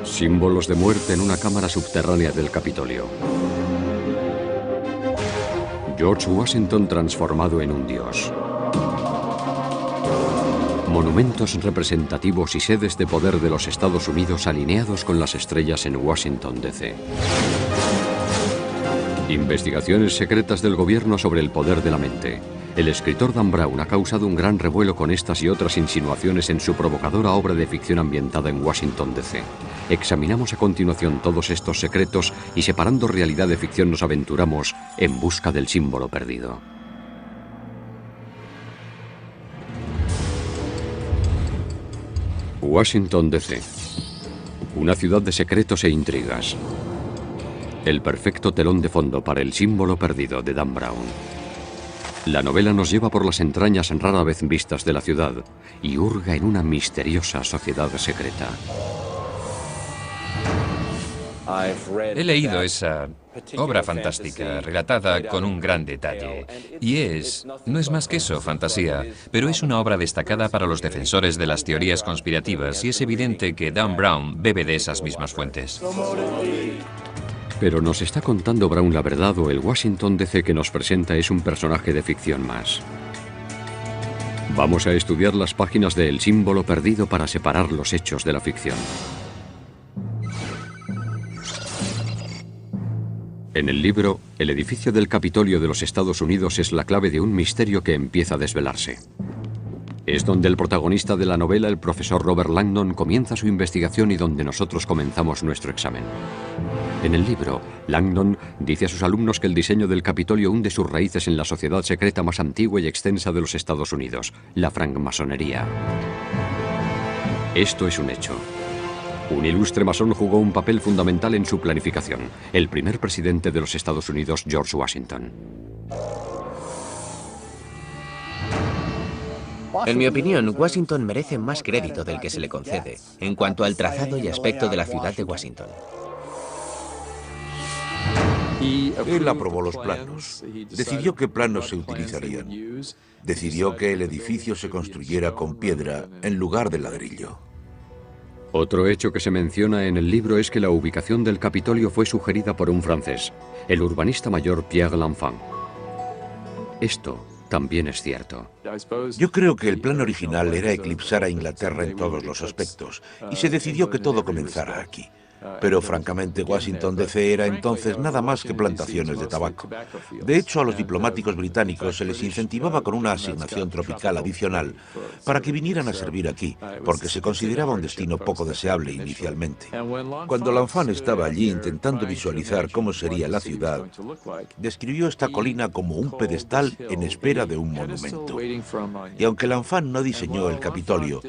Símbolos de muerte en una cámara subterránea del Capitolio. George Washington transformado en un dios. Monumentos representativos y sedes de poder de los Estados Unidos alineados con las estrellas en Washington, D.C. Investigaciones secretas del gobierno sobre el poder de la mente. El escritor Dan Brown ha causado un gran revuelo con estas y otras insinuaciones en su provocadora obra de ficción ambientada en Washington, D.C. Examinamos a continuación todos estos secretos y, separando realidad de ficción, nos aventuramos en busca del símbolo perdido. Washington, D.C. Una ciudad de secretos e intrigas. El perfecto telón de fondo para El símbolo perdido de Dan Brown. La novela nos lleva por las entrañas rara vez vistas de la ciudad y hurga en una misteriosa sociedad secreta. He leído esa obra fantástica, relatada con un gran detalle. Y no es más que eso, fantasía, pero es una obra destacada para los defensores de las teorías conspirativas y es evidente que Dan Brown bebe de esas mismas fuentes. Pero ¿nos está contando Brown la verdad o el Washington D.C. que nos presenta es un personaje de ficción más? Vamos a estudiar las páginas de El símbolo perdido para separar los hechos de la ficción. En el libro, el edificio del Capitolio de los Estados Unidos es la clave de un misterio que empieza a desvelarse. Es donde el protagonista de la novela, el profesor Robert Langdon, comienza su investigación y donde nosotros comenzamos nuestro examen. En el libro, Langdon dice a sus alumnos que el diseño del Capitolio hunde sus raíces en la sociedad secreta más antigua y extensa de los Estados Unidos, la francmasonería. Esto es un hecho. Un ilustre masón jugó un papel fundamental en su planificación, el primer presidente de los Estados Unidos, George Washington. En mi opinión, Washington merece más crédito del que se le concede en cuanto al trazado y aspecto de la ciudad de Washington. Él aprobó los planos, decidió qué planos se utilizarían, decidió que el edificio se construyera con piedra en lugar de ladrillo. Otro hecho que se menciona en el libro es que la ubicación del Capitolio fue sugerida por un francés, el urbanista mayor Pierre L'Enfant. Esto también es cierto. Yo creo que el plan original era eclipsar a Inglaterra en todos los aspectos, y se decidió que todo comenzara aquí. Pero francamente Washington D.C. era entonces nada más que plantaciones de tabaco. De hecho, a los diplomáticos británicos se les incentivaba con una asignación tropical adicional para que vinieran a servir aquí, porque se consideraba un destino poco deseable inicialmente. Cuando L'Enfant estaba allí intentando visualizar cómo sería la ciudad, describió esta colina como un pedestal en espera de un monumento. Y aunque L'Enfant no diseñó el Capitolio,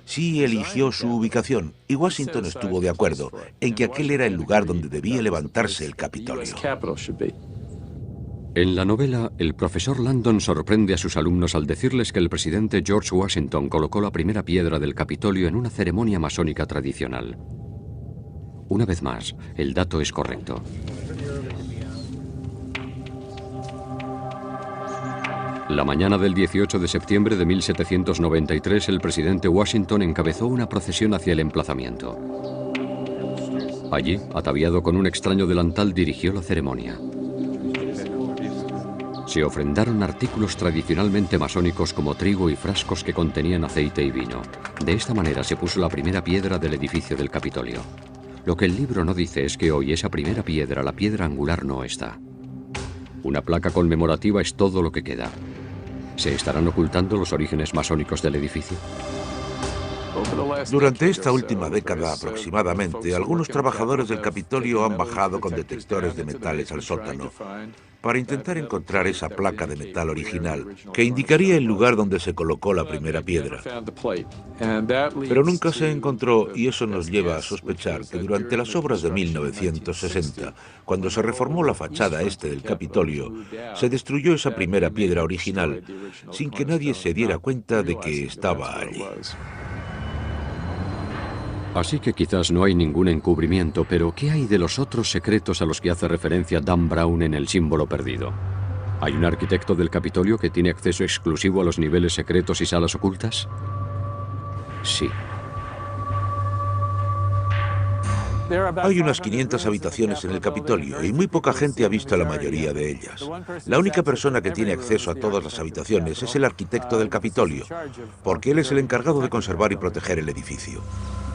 sí eligió su ubicación, y Washington estuvo de acuerdo en que aquel era el lugar donde debía levantarse el Capitolio. En la novela, el profesor Langdon sorprende a sus alumnos al decirles que el presidente George Washington colocó la primera piedra del Capitolio en una ceremonia masónica tradicional. Una vez más, el dato es correcto. La mañana del 18 de septiembre de 1793, el presidente Washington encabezó una procesión hacia el emplazamiento. Allí, ataviado con un extraño delantal, dirigió la ceremonia. Se ofrendaron artículos tradicionalmente masónicos como trigo y frascos que contenían aceite y vino. De esta manera se puso la primera piedra del edificio del Capitolio. Lo que el libro no dice es que hoy esa primera piedra, la piedra angular, no está. Una placa conmemorativa es todo lo que queda. ¿Se estarán ocultando los orígenes masónicos del edificio? Durante esta última década aproximadamente, algunos trabajadores del Capitolio han bajado con detectores de metales al sótano para intentar encontrar esa placa de metal original que indicaría el lugar donde se colocó la primera piedra. Pero nunca se encontró y eso nos lleva a sospechar que durante las obras de 1960, cuando se reformó la fachada este del Capitolio, se destruyó esa primera piedra original sin que nadie se diera cuenta de que estaba allí. Así que quizás no hay ningún encubrimiento, pero ¿qué hay de los otros secretos a los que hace referencia Dan Brown en El símbolo perdido? ¿Hay un arquitecto del Capitolio que tiene acceso exclusivo a los niveles secretos y salas ocultas? Sí. Hay unas 500 habitaciones en el Capitolio y muy poca gente ha visto la mayoría de ellas. La única persona que tiene acceso a todas las habitaciones es el arquitecto del Capitolio, porque él es el encargado de conservar y proteger el edificio.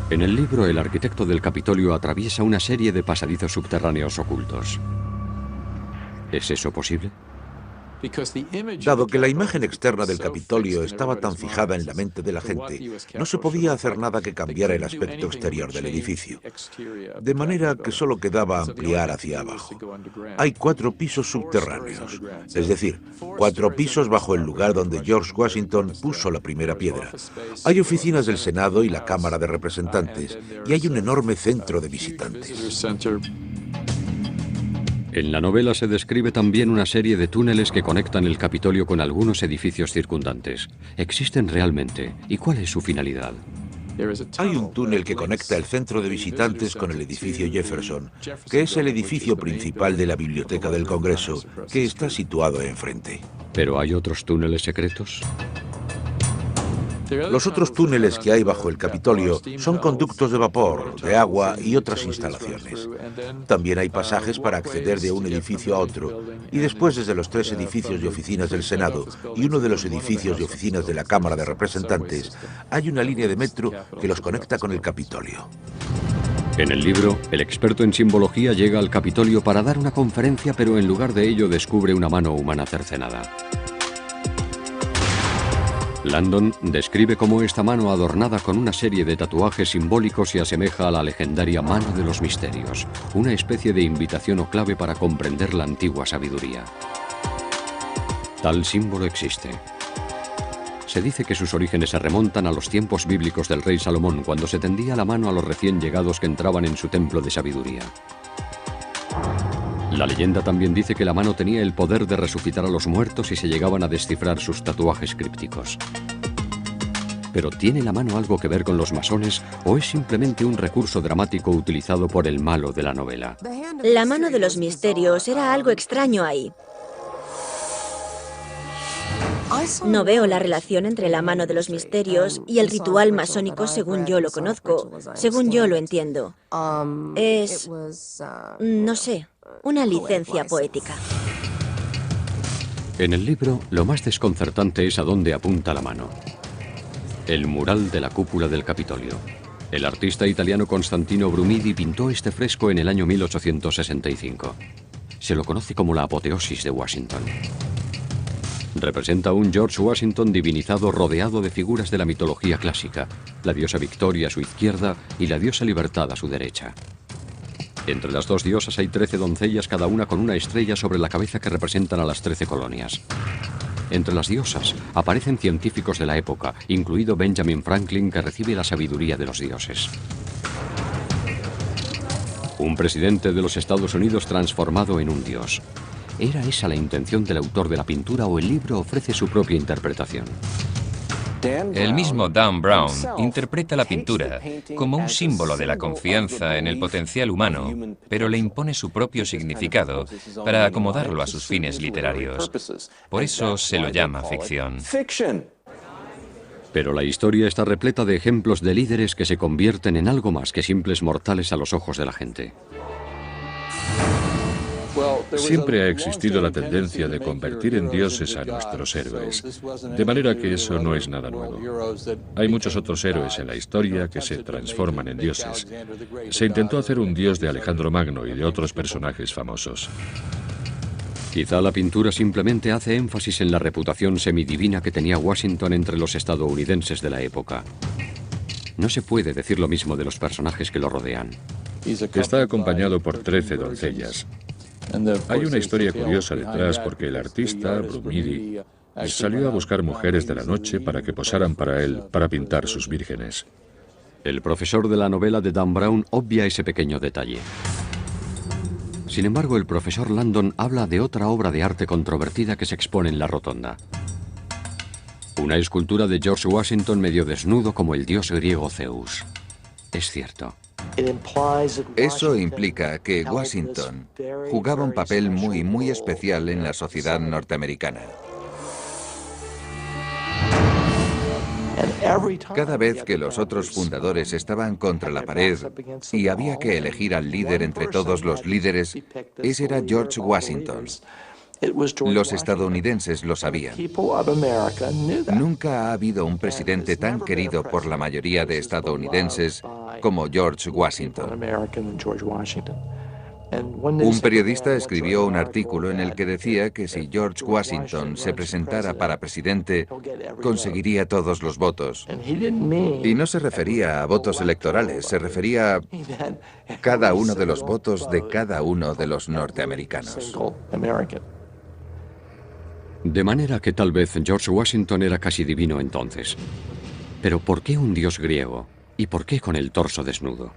En el libro, el arquitecto del Capitolio atraviesa una serie de pasadizos subterráneos ocultos. ¿Es eso posible? Dado que la imagen externa del Capitolio estaba tan fijada en la mente de la gente, no se podía hacer nada que cambiara el aspecto exterior del edificio, de manera que solo quedaba ampliar hacia abajo. Hay 4 pisos subterráneos, es decir, 4 pisos bajo el lugar donde George Washington puso la primera piedra. Hay oficinas del Senado y la Cámara de Representantes, y hay un enorme centro de visitantes. En la novela se describe también una serie de túneles que conectan el Capitolio con algunos edificios circundantes. ¿Existen realmente? ¿Y cuál es su finalidad? Hay un túnel que conecta el centro de visitantes con el edificio Jefferson, que es el edificio principal de la Biblioteca del Congreso, que está situado enfrente. ¿Pero hay otros túneles secretos? Los otros túneles que hay bajo el Capitolio son conductos de vapor, de agua y otras instalaciones. También hay pasajes para acceder de un edificio a otro, y después desde los 3 edificios de oficinas del Senado y uno de los edificios de oficinas de la Cámara de Representantes, hay una línea de metro que los conecta con el Capitolio. En el libro, el experto en simbología llega al Capitolio para dar una conferencia, pero en lugar de ello descubre una mano humana cercenada. Landon describe cómo esta mano adornada con una serie de tatuajes simbólicos se asemeja a la legendaria mano de los misterios, una especie de invitación o clave para comprender la antigua sabiduría. Tal símbolo existe. Se dice que sus orígenes se remontan a los tiempos bíblicos del rey Salomón, cuando se tendía la mano a los recién llegados que entraban en su templo de sabiduría. La leyenda también dice que la mano tenía el poder de resucitar a los muertos si se llegaban a descifrar sus tatuajes crípticos. ¿Pero tiene la mano algo que ver con los masones o es simplemente un recurso dramático utilizado por el malo de la novela? La mano de los misterios era algo extraño ahí. No veo la relación entre la mano de los misterios y el ritual masónico según yo lo conozco, según yo lo entiendo. Es, no sé, una licencia poética. En el libro, lo más desconcertante es a dónde apunta la mano. El mural de la cúpula del Capitolio. El artista italiano Constantino Brumidi pintó este fresco en el año 1865. Se lo conoce como la apoteosis de Washington. Representa a un George Washington divinizado rodeado de figuras de la mitología clásica, la diosa Victoria a su izquierda y la diosa Libertad a su derecha. Entre las 2 diosas hay 13 doncellas, cada una con una estrella sobre la cabeza que representan a las 13 colonias. Entre las diosas aparecen científicos de la época, incluido Benjamin Franklin, que recibe la sabiduría de los dioses. Un presidente de los Estados Unidos transformado en un dios. ¿Era esa la intención del autor de la pintura o el libro ofrece su propia interpretación? El mismo Dan Brown interpreta la pintura como un símbolo de la confianza en el potencial humano, pero le impone su propio significado para acomodarlo a sus fines literarios. Por eso se lo llama ficción. Pero la historia está repleta de ejemplos de líderes que se convierten en algo más que simples mortales a los ojos de la gente. Siempre ha existido la tendencia de convertir en dioses a nuestros héroes, de manera que eso no es nada nuevo. Hay muchos otros héroes en la historia que se transforman en dioses. Se intentó hacer un dios de Alejandro Magno y de otros personajes famosos. Quizá la pintura simplemente hace énfasis en la reputación semidivina que tenía Washington entre los estadounidenses de la época. No se puede decir lo mismo de los personajes que lo rodean. Está acompañado por 13 doncellas. Hay una historia curiosa detrás porque el artista, Brumidi, salió a buscar mujeres de la noche para que posaran para él, para pintar sus vírgenes. El profesor de la novela de Dan Brown obvia ese pequeño detalle. Sin embargo, el profesor Landon habla de otra obra de arte controvertida que se expone en la rotonda. Una escultura de George Washington medio desnudo como el dios griego Zeus. Es cierto. Eso implica que Washington jugaba un papel muy especial en la sociedad norteamericana. Cada vez que los otros fundadores estaban contra la pared y había que elegir al líder entre todos los líderes, ese era George Washington. Los estadounidenses lo sabían. Nunca ha habido un presidente tan querido por la mayoría de estadounidenses como George Washington. Un periodista escribió un artículo en el que decía que si George Washington se presentara para presidente, conseguiría todos los votos. Y no se refería a votos electorales, se refería a cada uno de los votos de cada uno de los norteamericanos. De manera que tal vez George Washington era casi divino entonces. Pero ¿por qué un dios griego? ¿Y por qué con el torso desnudo?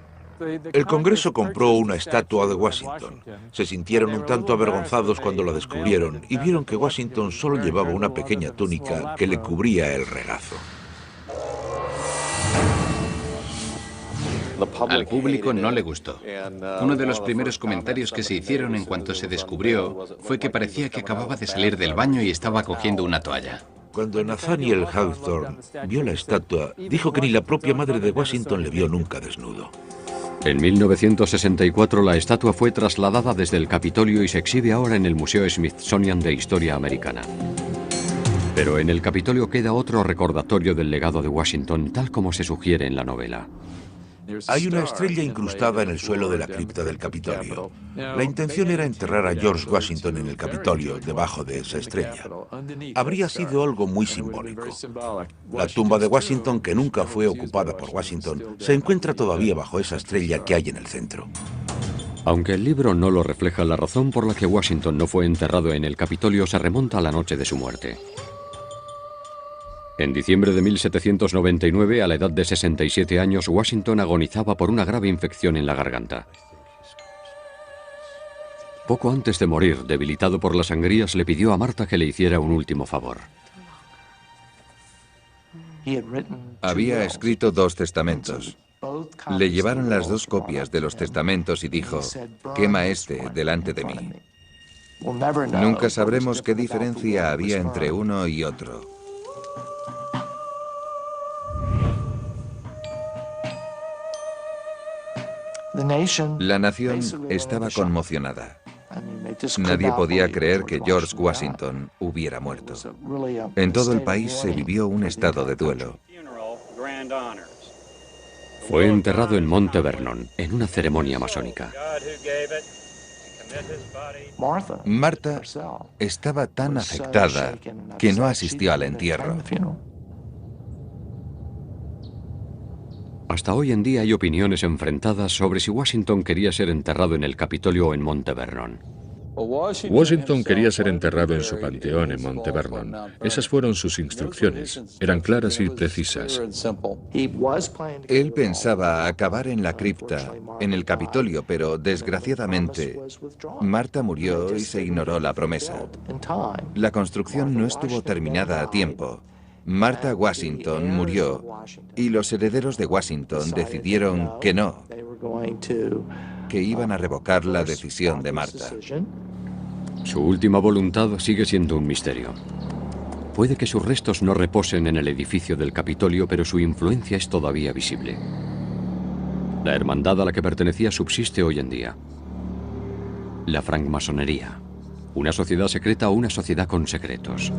El Congreso compró una estatua de Washington. Se sintieron un tanto avergonzados cuando la descubrieron y vieron que Washington solo llevaba una pequeña túnica que le cubría el regazo. Al público no le gustó. Uno de los primeros comentarios que se hicieron en cuanto se descubrió fue que parecía que acababa de salir del baño y estaba cogiendo una toalla. Cuando Nathaniel Hawthorne vio la estatua, dijo que ni la propia madre de Washington le vio nunca desnudo. En 1964 la estatua fue trasladada desde el Capitolio y se exhibe ahora en el Museo Smithsonian de Historia Americana. Pero en el Capitolio queda otro recordatorio del legado de Washington, tal como se sugiere en la novela. Hay una estrella incrustada en el suelo de la cripta del Capitolio. La intención era enterrar a George Washington en el Capitolio, debajo de esa estrella. Habría sido algo muy simbólico. La tumba de Washington, que nunca fue ocupada por Washington, se encuentra todavía bajo esa estrella que hay en el centro. Aunque el libro no lo refleja, la razón por la que Washington no fue enterrado en el Capitolio se remonta a la noche de su muerte. En diciembre de 1799, a la edad de 67 años, Washington agonizaba por una grave infección en la garganta. Poco antes de morir, debilitado por las sangrías, le pidió a Martha que le hiciera un último favor. Había escrito 2 testamentos. Le llevaron las 2 copias de los testamentos y dijo, «Quema este delante de mí». Nunca sabremos qué diferencia había entre uno y otro. La nación estaba conmocionada. Nadie podía creer que George Washington hubiera muerto. En todo el país se vivió un estado de duelo. Fue enterrado en Monte Vernon, en una ceremonia masónica. Martha estaba tan afectada que no asistió al entierro. Hasta hoy en día hay opiniones enfrentadas sobre si Washington quería ser enterrado en el Capitolio o en Monte Vernon. Washington quería ser enterrado en su panteón en Monte Vernon. Esas fueron sus instrucciones. Eran claras y precisas. Él pensaba acabar en la cripta, en el Capitolio, pero desgraciadamente Martha murió y se ignoró la promesa. La construcción no estuvo terminada a tiempo. Martha Washington murió y los herederos de Washington decidieron que no, que iban a revocar la decisión de Martha. Su última voluntad sigue siendo un misterio. Puede que sus restos no reposen en el edificio del Capitolio, pero su influencia es todavía visible. La hermandad a la que pertenecía subsiste hoy en día. La francmasonería. Una sociedad secreta o una sociedad con secretos.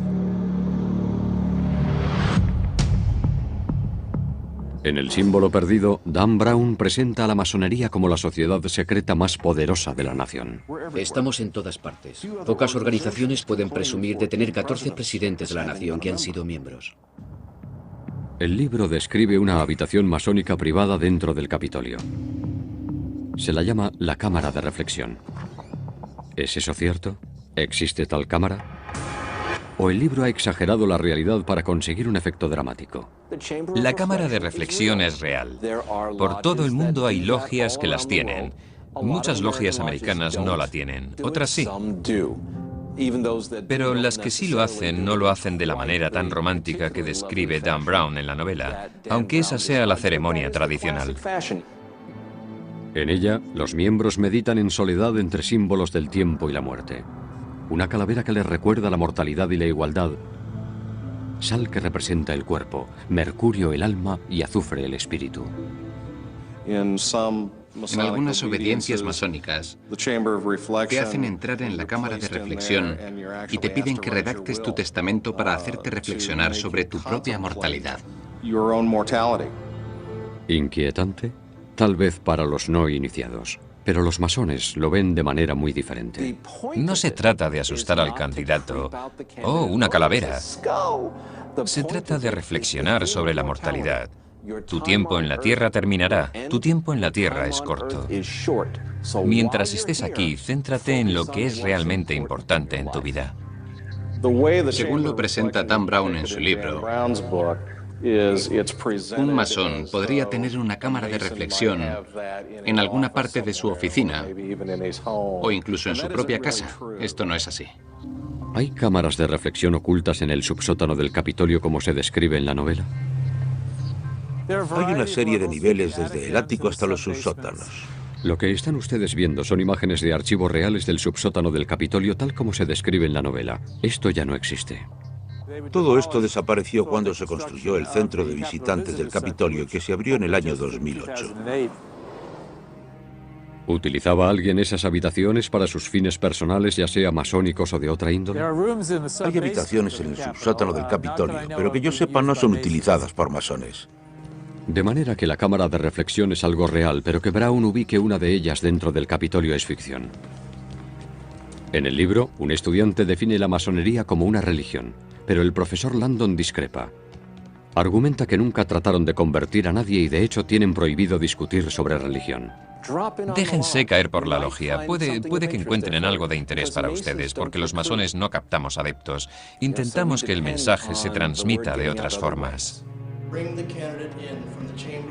En El símbolo perdido, Dan Brown presenta a la masonería como la sociedad secreta más poderosa de la nación. Estamos en todas partes. Pocas organizaciones pueden presumir de tener 14 presidentes de la nación que han sido miembros. El libro describe una habitación masónica privada dentro del Capitolio. Se la llama la Cámara de Reflexión. ¿Es eso cierto? ¿Existe tal cámara? ¿O el libro ha exagerado la realidad para conseguir un efecto dramático? La cámara de reflexión es real. Por todo el mundo hay logias que las tienen. Muchas logias americanas no la tienen, otras sí. Pero las que sí lo hacen no lo hacen de la manera tan romántica que describe Dan Brown en la novela, aunque esa sea la ceremonia tradicional. En ella, los miembros meditan en soledad entre símbolos del tiempo y la muerte. Una calavera que les recuerda la mortalidad y la igualdad. sal que representa el cuerpo, mercurio el alma y azufre el espíritu. En algunas obediencias masónicas te hacen entrar en la cámara de reflexión y te piden que redactes tu testamento para hacerte reflexionar sobre tu propia mortalidad. Inquietante, tal vez para los no iniciados, pero los masones lo ven de manera muy diferente. No se trata de asustar al candidato. ¡Oh, una calavera! Se trata de reflexionar sobre la mortalidad. Tu tiempo en la Tierra terminará. Tu tiempo en la Tierra es corto. Mientras estés aquí, céntrate en lo que es realmente importante en tu vida. Según lo presenta Dan Brown en su libro, un masón podría tener una cámara de reflexión en alguna parte de su oficina o incluso en su propia casa. Esto no es así. ¿Hay cámaras de reflexión ocultas en el subsótano del Capitolio como se describe en la novela? Hay una serie de niveles desde el ático hasta los subsótanos. Lo que están ustedes viendo son imágenes de archivos reales del subsótano del Capitolio tal como se describe en la novela. Esto ya no existe. Todo esto desapareció cuando se construyó el centro de visitantes del Capitolio, que se abrió en el año 2008. ¿Utilizaba alguien esas habitaciones para sus fines personales, ya sea masónicos o de otra índole? Hay habitaciones en el subsótano del Capitolio, pero que yo sepa no son utilizadas por masones. De manera que la cámara de reflexión es algo real, pero que Brown ubique una de ellas dentro del Capitolio es ficción. En el libro, un estudiante define la masonería como una religión, pero el profesor Landon discrepa. Argumenta que nunca trataron de convertir a nadie y de hecho tienen prohibido discutir sobre religión. Déjense caer por la logia. Puede que encuentren algo de interés para ustedes, porque los masones no captamos adeptos. Intentamos que el mensaje se transmita de otras formas.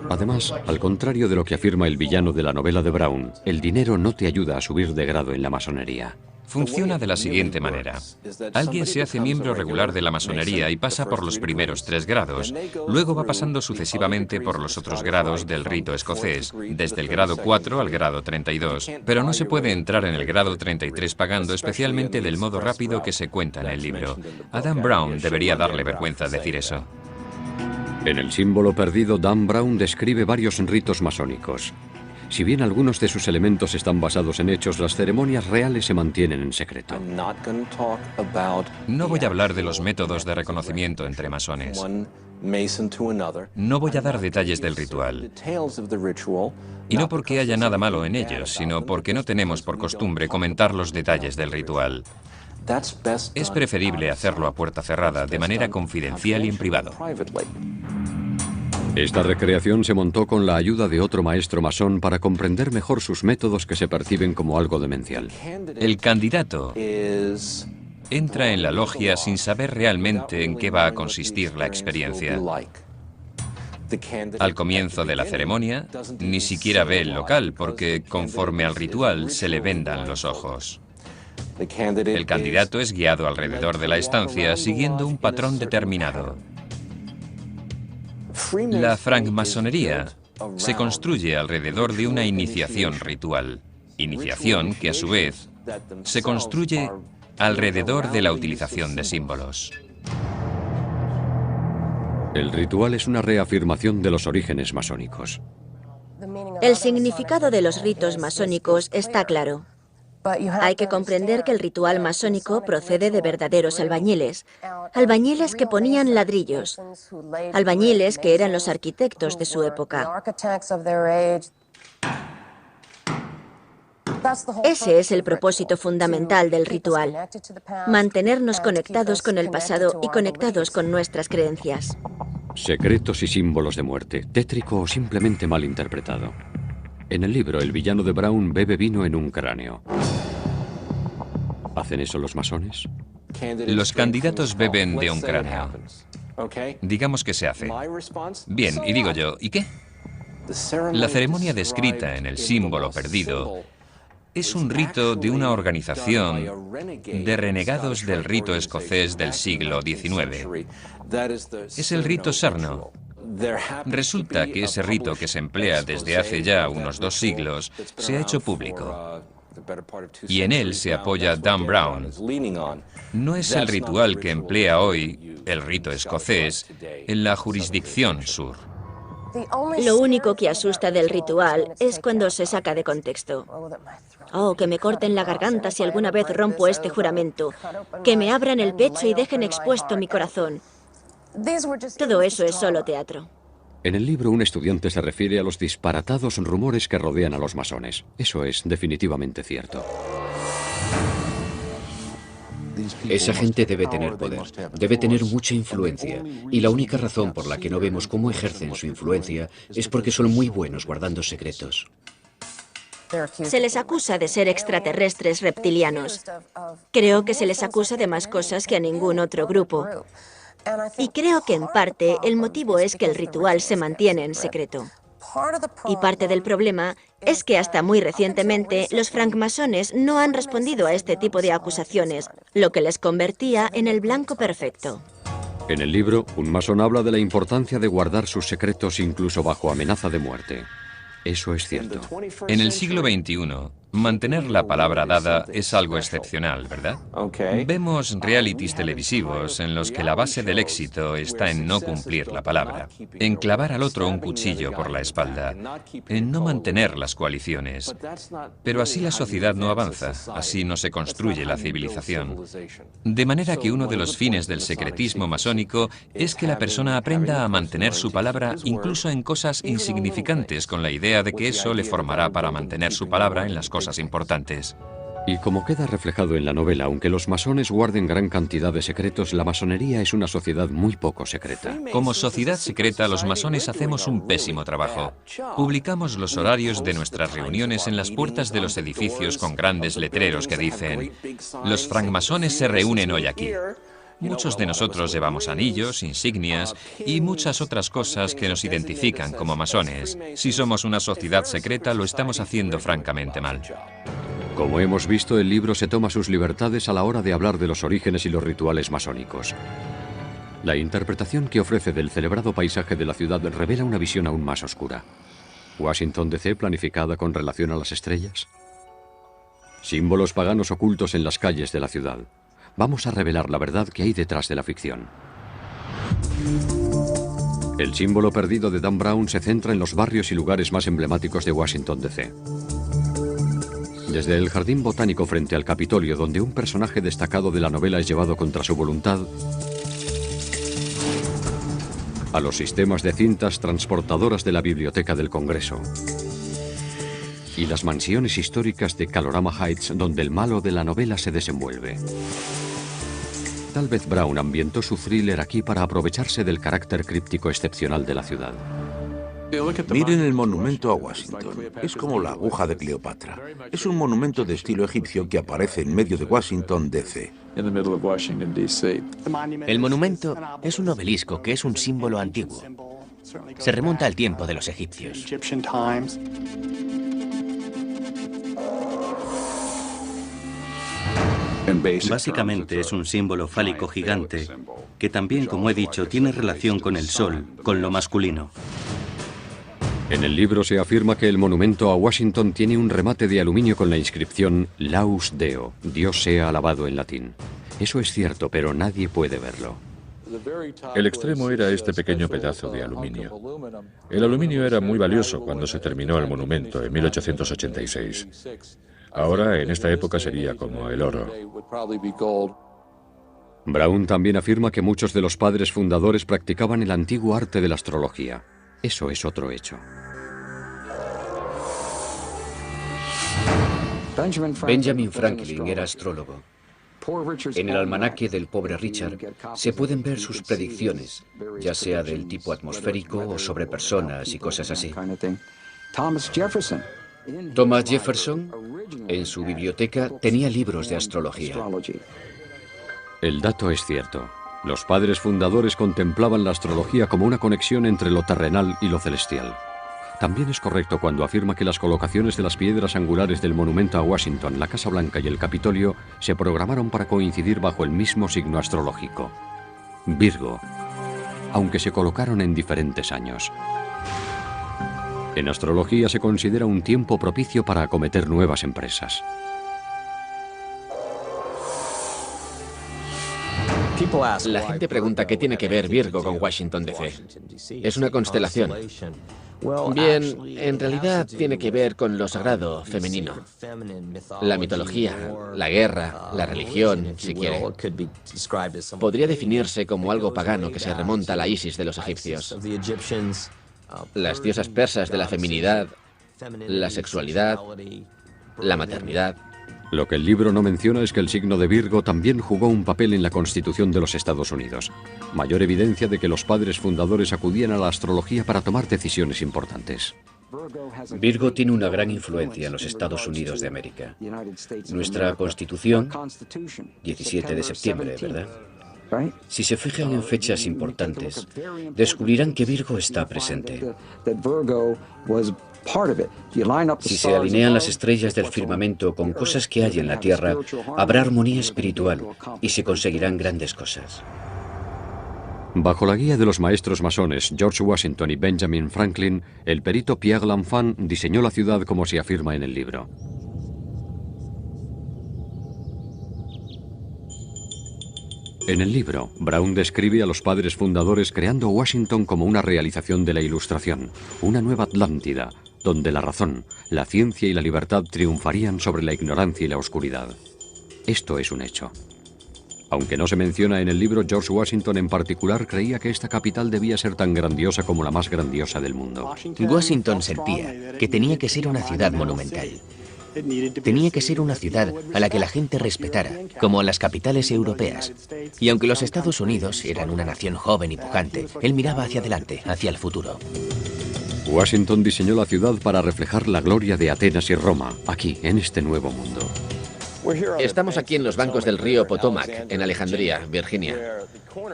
Además, al contrario de lo que afirma el villano de la novela de Brown, el dinero no te ayuda a subir de grado en la masonería. Funciona de la siguiente manera. Alguien se hace miembro regular de la masonería y pasa por los primeros 3 grados. Luego va pasando sucesivamente por los otros grados del rito escocés, desde el grado 4 al grado 32. Pero no se puede entrar en el grado 33 pagando, especialmente del modo rápido que se cuenta en el libro. A Dan Brown debería darle vergüenza decir eso. En el símbolo perdido, Dan Brown describe varios ritos masónicos. Si bien algunos de sus elementos están basados en hechos, las ceremonias reales se mantienen en secreto. No voy a hablar de los métodos de reconocimiento entre masones. No voy a dar detalles del ritual. Y no porque haya nada malo en ellos, sino porque no tenemos por costumbre comentar los detalles del ritual. Es preferible hacerlo a puerta cerrada, de manera confidencial y en privado. Esta recreación se montó con la ayuda de otro maestro masón para comprender mejor sus métodos que se perciben como algo demencial. El candidato entra en la logia sin saber realmente en qué va a consistir la experiencia. Al comienzo de la ceremonia, ni siquiera ve el local porque, conforme al ritual, se le vendan los ojos. El candidato es guiado alrededor de la estancia siguiendo un patrón determinado. La francmasonería se construye alrededor de una iniciación ritual. Iniciación que, a su vez, se construye alrededor de la utilización de símbolos. El ritual es una reafirmación de los orígenes masónicos. El significado de los ritos masónicos está claro. Hay que comprender que el ritual masónico procede de verdaderos albañiles. Albañiles que ponían ladrillos. Albañiles que eran los arquitectos de su época. Ese es el propósito fundamental del ritual. Mantenernos conectados con el pasado y conectados con nuestras creencias. Secretos y símbolos de muerte, tétrico o simplemente mal interpretado. En el libro, el villano de Brown bebe vino en un cráneo. ¿Hacen eso los masones? Los candidatos beben de un cráneo. Digamos que se hace. Bien, y digo yo, ¿y qué? La ceremonia descrita en el símbolo perdido es un rito de una organización de renegados del rito escocés del siglo XIX. Es el rito Sarno. Resulta que ese rito que se emplea desde hace ya unos 2 siglos se ha hecho público. y en él se apoya Dan Brown. No es el ritual que emplea hoy el rito escocés en la jurisdicción sur. Lo único que asusta del ritual es cuando se saca de contexto. Oh, que me corten la garganta si alguna vez rompo este juramento. Que me abran el pecho y dejen expuesto mi corazón. Todo eso es solo teatro. En el libro, un estudiante se refiere a los disparatados rumores que rodean a los masones. Eso es definitivamente cierto. Esa gente debe tener poder, debe tener mucha influencia, y la única razón por la que no vemos cómo ejercen su influencia es porque son muy buenos guardando secretos. Se les acusa de ser extraterrestres reptilianos. Creo que se les acusa de más cosas que a ningún otro grupo. Y creo que en parte el motivo es que el ritual se mantiene en secreto. Y parte del problema es que hasta muy recientemente los francmasones no han respondido a este tipo de acusaciones, lo que les convertía en el blanco perfecto. En el libro, un masón habla de la importancia de guardar sus secretos incluso bajo amenaza de muerte. Eso es cierto. En el siglo XXI, mantener la palabra dada es algo excepcional, ¿verdad? Vemos realities televisivos en los que la base del éxito está en no cumplir la palabra, en clavar al otro un cuchillo por la espalda, en no mantener las coaliciones. Pero así la sociedad no avanza, así no se construye la civilización. De manera que uno de los fines del secretismo masónico es que la persona aprenda a mantener su palabra incluso en cosas insignificantes, con la idea de que eso le formará para mantener su palabra en las cosas importantes. Y como queda reflejado en la novela, aunque los masones guarden gran cantidad de secretos, la masonería es una sociedad muy poco secreta. Como sociedad secreta, los masones hacemos un pésimo trabajo. Publicamos los horarios de nuestras reuniones en las puertas de los edificios con grandes letreros que dicen: los francmasones se reúnen hoy aquí. Muchos de nosotros llevamos anillos, insignias y muchas otras cosas que nos identifican como masones. Si somos una sociedad secreta, lo estamos haciendo francamente mal. Como hemos visto, el libro se toma sus libertades a la hora de hablar de los orígenes y los rituales masónicos. La interpretación que ofrece del celebrado paisaje de la ciudad revela una visión aún más oscura. ¿Washington DC planificada con relación a las estrellas? Símbolos paganos ocultos en las calles de la ciudad. Vamos a revelar la verdad que hay detrás de la ficción. El símbolo perdido de Dan Brown se centra en los barrios y lugares más emblemáticos de Washington DC. Desde el jardín botánico frente al Capitolio, donde un personaje destacado de la novela es llevado contra su voluntad, a los sistemas de cintas transportadoras de la Biblioteca del Congreso y las mansiones históricas de Kalorama Heights, donde el malo de la novela se desenvuelve. Tal vez Brown ambientó su thriller aquí para aprovecharse del carácter críptico excepcional de la ciudad. Miren el monumento a Washington. Es como la aguja de Cleopatra. Es un monumento de estilo egipcio que aparece en medio de Washington, D.C. El monumento es un obelisco que es un símbolo antiguo. Se remonta al tiempo de los egipcios. Básicamente es un símbolo fálico gigante que también, como he dicho, tiene relación con el sol, con lo masculino. En el libro se afirma que el monumento a Washington tiene un remate de aluminio con la inscripción Laus Deo, Dios sea alabado en latín. Eso es cierto, pero nadie puede verlo. El extremo era este pequeño pedazo de aluminio. El aluminio era muy valioso cuando se terminó el monumento en 1886. Ahora, en esta época, sería como el oro. Brown también afirma que muchos de los padres fundadores practicaban el antiguo arte de la astrología. Eso es otro hecho. Benjamin Franklin era astrólogo. En el almanaque del pobre Richard se pueden ver sus predicciones, ya sea del tipo atmosférico o sobre personas y cosas así. Thomas Jefferson, en su biblioteca, tenía libros de astrología. El dato es cierto. Los padres fundadores contemplaban la astrología como una conexión entre lo terrenal y lo celestial. También es correcto cuando afirma que las colocaciones de las piedras angulares del monumento a Washington, la Casa Blanca y el Capitolio se programaron para coincidir bajo el mismo signo astrológico, Virgo, aunque se colocaron en diferentes años. En astrología se considera un tiempo propicio para acometer nuevas empresas. La gente pregunta qué tiene que ver Virgo con Washington DC. Es una constelación. Bien, en realidad tiene que ver con lo sagrado femenino. La mitología, la guerra, la religión, si quiere. Podría definirse como algo pagano que se remonta a la Isis de los egipcios. Las diosas persas de la feminidad, la sexualidad, la maternidad. Lo que el libro no menciona es que el signo de Virgo también jugó un papel en la Constitución de los Estados Unidos. Mayor evidencia de que los padres fundadores acudían a la astrología para tomar decisiones importantes. Virgo tiene una gran influencia en los Estados Unidos de América. Nuestra Constitución, 17 de septiembre, ¿verdad? Si se fijan en fechas importantes, descubrirán que Virgo está presente. Si se alinean las estrellas del firmamento con cosas que hay en la Tierra, habrá armonía espiritual y se conseguirán grandes cosas. Bajo la guía de los maestros masones George Washington y Benjamin Franklin, el perito Pierre L'Enfant diseñó la ciudad como se afirma en el libro. En el libro, Brown describe a los padres fundadores creando Washington como una realización de la Ilustración, una nueva Atlántida, donde la razón, la ciencia y la libertad triunfarían sobre la ignorancia y la oscuridad. Esto es un hecho. Aunque no se menciona en el libro, George Washington en particular creía que esta capital debía ser tan grandiosa como la más grandiosa del mundo. Washington sentía que tenía que ser una ciudad monumental. Tenía que ser una ciudad a la que la gente respetara, como a las capitales europeas. Y aunque los Estados Unidos eran una nación joven y pujante, él miraba hacia adelante, hacia el futuro. Washington diseñó la ciudad para reflejar la gloria de Atenas y Roma, aquí, en este nuevo mundo. Estamos aquí en los bancos del río Potomac, en Alejandría, Virginia,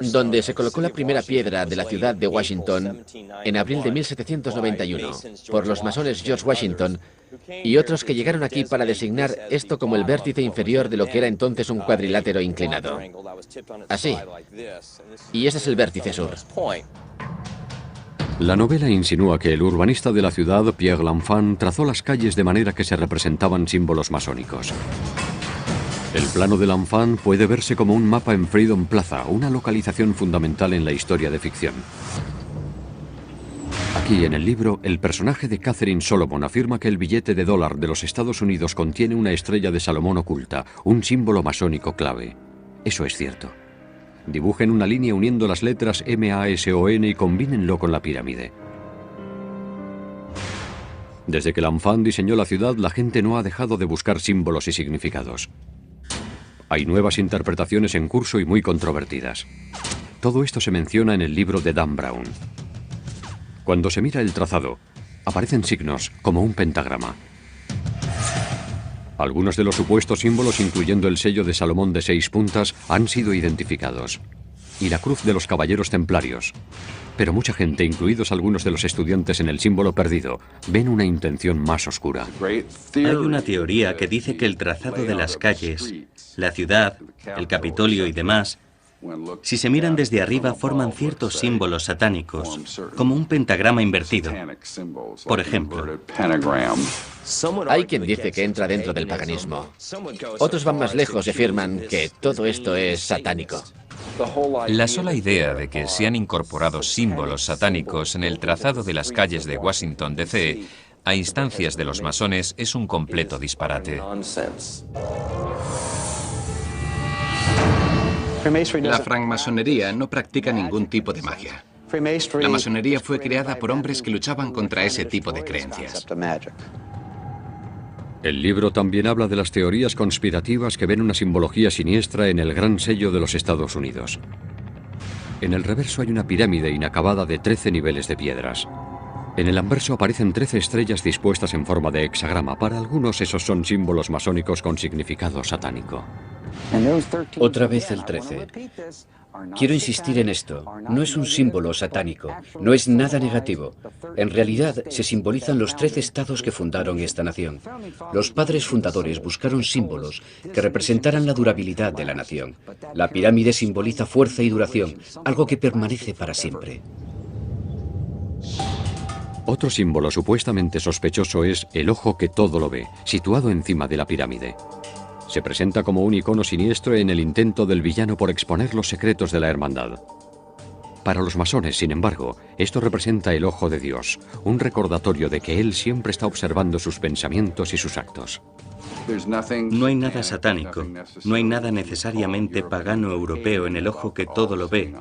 donde se colocó la primera piedra de la ciudad de Washington en abril de 1791 por los masones George Washington y otros que llegaron aquí para designar esto como el vértice inferior de lo que era entonces un cuadrilátero inclinado. Así. Y ese es el vértice sur. La novela insinúa que el urbanista de la ciudad, Pierre L'Enfant, trazó las calles de manera que se representaban símbolos masónicos. El plano de L'Enfant puede verse como un mapa en Freedom Plaza, una localización fundamental en la historia de ficción. Aquí, en el libro, el personaje de Catherine Solomon afirma que el billete de $1 de los Estados Unidos contiene una estrella de Salomón oculta, un símbolo masónico clave. Eso es cierto. Dibujen una línea uniendo las letras MASON y combínenlo con la pirámide. Desde que L'Enfant diseñó la ciudad, la gente no ha dejado de buscar símbolos y significados. Hay nuevas interpretaciones en curso y muy controvertidas. Todo esto se menciona en el libro de Dan Brown. Cuando se mira el trazado, aparecen signos como un pentagrama. Algunos de los supuestos símbolos, incluyendo el sello de Salomón de 6 puntas, han sido identificados. Y la cruz de los caballeros templarios. Pero mucha gente, incluidos algunos de los estudiantes en el símbolo perdido, ven una intención más oscura. Hay una teoría que dice que el trazado de las calles, la ciudad, el Capitolio y demás, si se miran desde arriba, forman ciertos símbolos satánicos, como un pentagrama invertido. Por ejemplo, hay quien dice que entra dentro del paganismo. Otros van más lejos y afirman que todo esto es satánico. La sola idea de que se han incorporado símbolos satánicos en el trazado de las calles de Washington, D.C., a instancias de los masones, es un completo disparate. La francmasonería no practica ningún tipo de magia. La masonería fue creada por hombres que luchaban contra ese tipo de creencias. El libro también habla de las teorías conspirativas que ven una simbología siniestra en el gran sello de los Estados Unidos. En el reverso hay una pirámide inacabada de 13 niveles de piedras. En el anverso aparecen 13 estrellas dispuestas en forma de hexagrama. Para algunos esos son símbolos masónicos con significado satánico. Otra vez el 13. Quiero insistir en esto. No es un símbolo satánico, no es nada negativo. En realidad se simbolizan los 13 estados que fundaron esta nación. Los padres fundadores buscaron símbolos que representaran la durabilidad de la nación. La pirámide simboliza fuerza y duración, algo que permanece para siempre. Otro símbolo supuestamente sospechoso es el ojo que todo lo ve, situado encima de la pirámide. Se presenta como un icono siniestro en el intento del villano por exponer los secretos de la hermandad. Para los masones, sin embargo, esto representa el ojo de Dios, un recordatorio de que Él siempre está observando sus pensamientos y sus actos. No hay nada satánico, no hay nada necesariamente pagano europeo en el ojo que todo lo ve.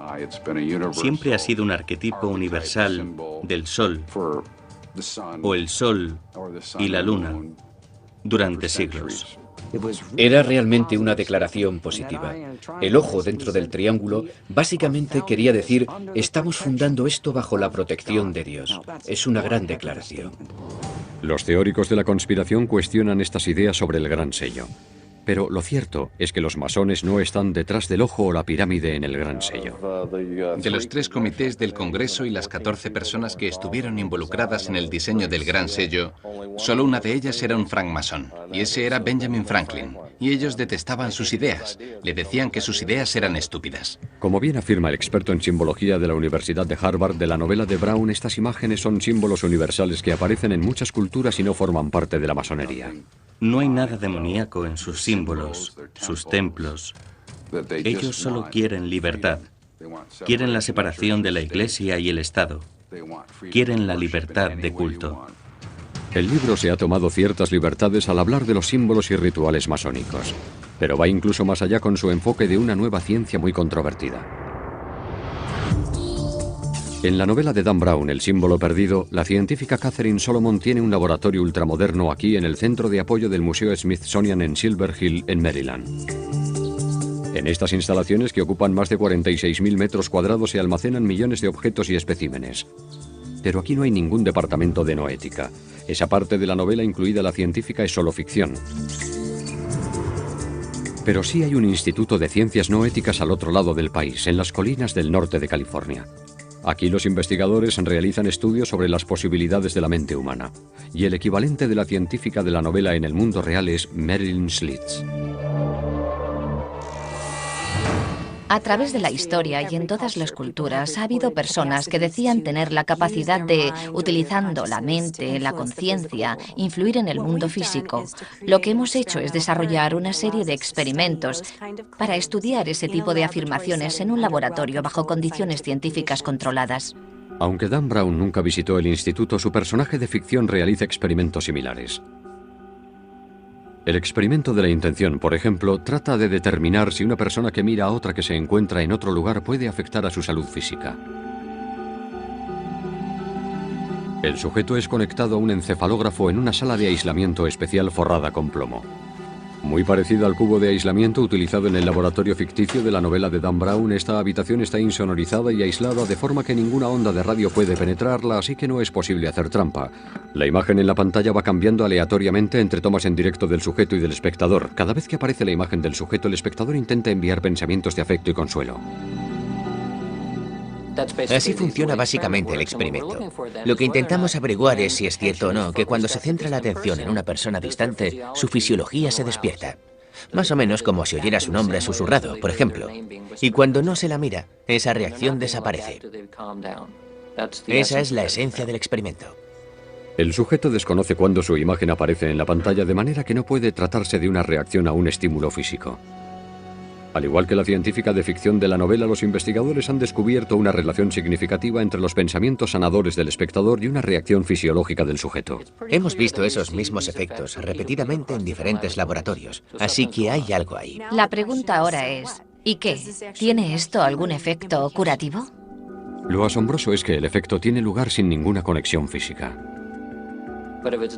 Siempre ha sido un arquetipo universal del sol, o el sol y la luna, durante siglos. Era realmente una declaración positiva. El ojo dentro del triángulo básicamente quería decir, estamos fundando esto bajo la protección de Dios. Es una gran declaración. Los teóricos de la conspiración cuestionan estas ideas sobre el Gran Sello. Pero lo cierto es que los masones no están detrás del ojo o la pirámide en el Gran Sello. De los 3 comités del Congreso y las 14 personas que estuvieron involucradas en el diseño del Gran Sello, solo una de ellas era un francmasón, y ese era Benjamin Franklin. Y ellos detestaban sus ideas. Le decían que sus ideas eran estúpidas. Como bien afirma el experto en simbología de la Universidad de Harvard, de la novela de Brown, estas imágenes son símbolos universales que aparecen en muchas culturas y no forman parte de la masonería. No hay nada demoníaco en sus símbolos, sus templos. Ellos solo quieren libertad. Quieren la separación de la Iglesia y el Estado. Quieren la libertad de culto. El libro se ha tomado ciertas libertades al hablar de los símbolos y rituales masónicos, pero va incluso más allá con su enfoque de una nueva ciencia muy controvertida. En la novela de Dan Brown, El símbolo perdido, la científica Catherine Solomon tiene un laboratorio ultramoderno aquí en el centro de apoyo del Museo Smithsonian en Silver Hill, en Maryland. En estas instalaciones, que ocupan más de 46.000 metros cuadrados, se almacenan millones de objetos y especímenes. Pero aquí no hay ningún departamento de noética. Esa parte de la novela, incluida la científica, es solo ficción. Pero sí hay un instituto de ciencias no éticas al otro lado del país, en las colinas del norte de California. Aquí los investigadores realizan estudios sobre las posibilidades de la mente humana. Y el equivalente de la científica de la novela en el mundo real es Marilyn Schlitz. A través de la historia y en todas las culturas ha habido personas que decían tener la capacidad de, utilizando la mente, la conciencia, influir en el mundo físico. Lo que hemos hecho es desarrollar una serie de experimentos para estudiar ese tipo de afirmaciones en un laboratorio bajo condiciones científicas controladas. Aunque Dan Brown nunca visitó el instituto, su personaje de ficción realiza experimentos similares. El experimento de la intención, por ejemplo, trata de determinar si una persona que mira a otra que se encuentra en otro lugar puede afectar a su salud física. El sujeto es conectado a un encefalógrafo en una sala de aislamiento especial forrada con plomo. Muy parecido al cubo de aislamiento utilizado en el laboratorio ficticio de la novela de Dan Brown, esta habitación está insonorizada y aislada de forma que ninguna onda de radio puede penetrarla, así que no es posible hacer trampa. La imagen en la pantalla va cambiando aleatoriamente entre tomas en directo del sujeto y del espectador. Cada vez que aparece la imagen del sujeto, el espectador intenta enviar pensamientos de afecto y consuelo. Así funciona básicamente el experimento. Lo que intentamos averiguar es si es cierto o no que cuando se centra la atención en una persona distante, su fisiología se despierta. Más o menos como si oyera su nombre susurrado, por ejemplo. Y cuando no se la mira, esa reacción desaparece. Esa es la esencia del experimento. El sujeto desconoce cuándo su imagen aparece en la pantalla, de manera que no puede tratarse de una reacción a un estímulo físico. Al igual que la científica de ficción de la novela, los investigadores han descubierto una relación significativa entre los pensamientos sanadores del espectador y una reacción fisiológica del sujeto. Hemos visto esos mismos efectos repetidamente en diferentes laboratorios, así que hay algo ahí. La pregunta ahora es, ¿y qué? ¿Tiene esto algún efecto curativo? Lo asombroso es que el efecto tiene lugar sin ninguna conexión física.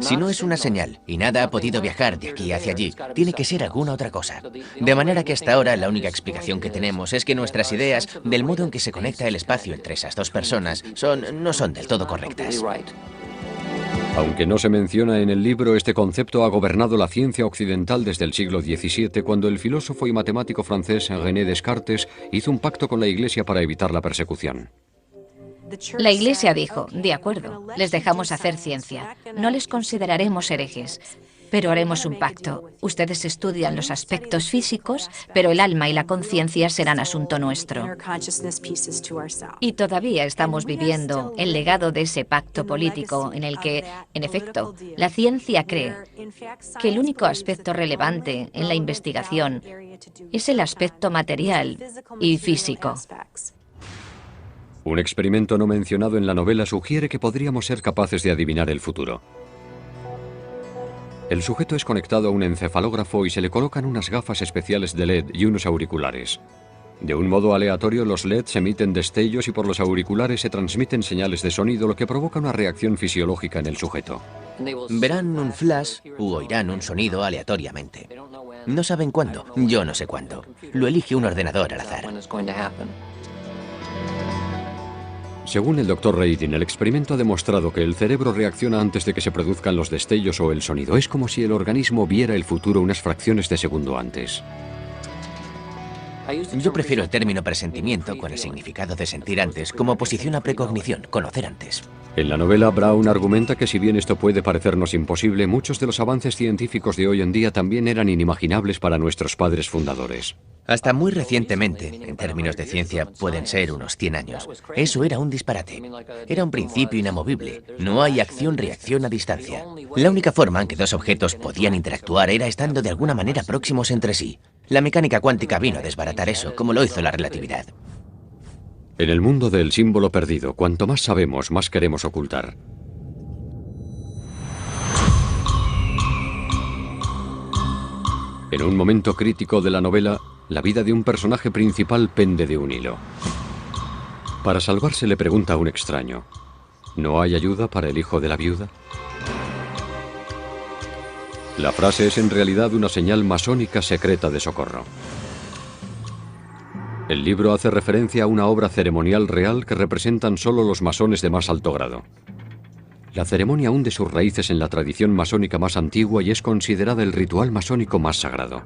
Si no es una señal y nada ha podido viajar de aquí hacia allí, tiene que ser alguna otra cosa. De manera que hasta ahora la única explicación que tenemos es que nuestras ideas del modo en que se conecta el espacio entre esas dos personas no son del todo correctas. Aunque no se menciona en el libro, este concepto ha gobernado la ciencia occidental desde el siglo XVII, cuando el filósofo y matemático francés René Descartes hizo un pacto con la Iglesia para evitar la persecución. La Iglesia dijo, de acuerdo, les dejamos hacer ciencia, no les consideraremos herejes. pero haremos un pacto. Ustedes estudian los aspectos físicos, pero el alma y la conciencia serán asunto nuestro. Y todavía estamos viviendo el legado de ese pacto político en el que, en efecto, la ciencia cree que el único aspecto relevante en la investigación es el aspecto material y físico. Un experimento no mencionado en la novela sugiere que podríamos ser capaces de adivinar el futuro. El sujeto es conectado a un encefalógrafo y se le colocan unas gafas especiales de LED y unos auriculares. De un modo aleatorio, los LEDs emiten destellos y por los auriculares se transmiten señales de sonido, lo que provoca una reacción fisiológica en el sujeto. Verán un flash u oirán un sonido aleatoriamente. No saben cuándo, yo no sé cuándo. Lo elige un ordenador al azar. Según el Dr. Radin, el experimento ha demostrado que el cerebro reacciona antes de que se produzcan los destellos o el sonido. Es como si el organismo viera el futuro unas fracciones de segundo antes. Yo prefiero el término presentimiento, con el significado de sentir antes, como oposición a precognición, conocer antes. En la novela, Brown argumenta que si bien esto puede parecernos imposible, muchos de los avances científicos de hoy en día también eran inimaginables para nuestros padres fundadores. Hasta muy recientemente, en términos de ciencia, pueden ser unos 100 años. Eso era un disparate. Era un principio inamovible. No hay acción-reacción a distancia. La única forma en que dos objetos podían interactuar era estando de alguna manera próximos entre sí. La mecánica cuántica vino a desbaratar eso, como lo hizo la relatividad. En el mundo del símbolo perdido, cuanto más sabemos, más queremos ocultar. En un momento crítico de la novela, la vida de un personaje principal pende de un hilo. Para salvarse le pregunta a un extraño: ¿no hay ayuda para el hijo de la viuda? La frase es en realidad una señal masónica secreta de socorro. El libro hace referencia a una obra ceremonial real que representan solo los masones de más alto grado. La ceremonia hunde sus raíces en la tradición masónica más antigua y es considerada el ritual masónico más sagrado.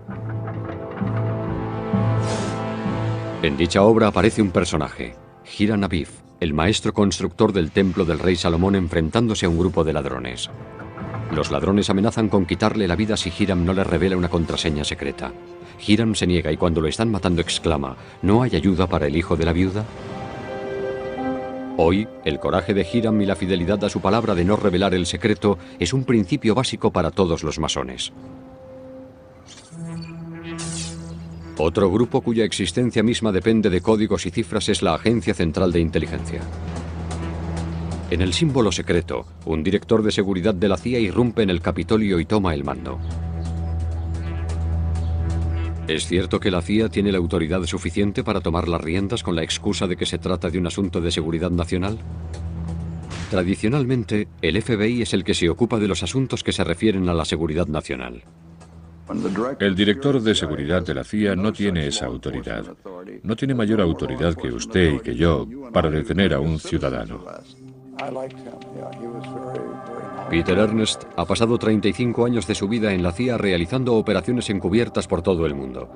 En dicha obra aparece un personaje, Hiram Abiff, el maestro constructor del templo del rey Salomón, enfrentándose a un grupo de ladrones. Los ladrones amenazan con quitarle la vida si Hiram no les revela una contraseña secreta. Hiram se niega y cuando lo están matando exclama: ¿no hay ayuda para el hijo de la viuda? Hoy, el coraje de Hiram y la fidelidad a su palabra de no revelar el secreto es un principio básico para todos los masones. Otro grupo cuya existencia misma depende de códigos y cifras es la Agencia Central de Inteligencia. En el símbolo secreto, un director de seguridad de la CIA irrumpe en el Capitolio y toma el mando. ¿Es cierto que la CIA tiene la autoridad suficiente para tomar las riendas con la excusa de que se trata de un asunto de seguridad nacional? Tradicionalmente, el FBI es el que se ocupa de los asuntos que se refieren a la seguridad nacional. El director de seguridad de la CIA no tiene esa autoridad. No tiene mayor autoridad que usted y que yo para detener a un ciudadano. Peter Ernst ha pasado 35 años de su vida en la CIA realizando operaciones encubiertas por todo el mundo.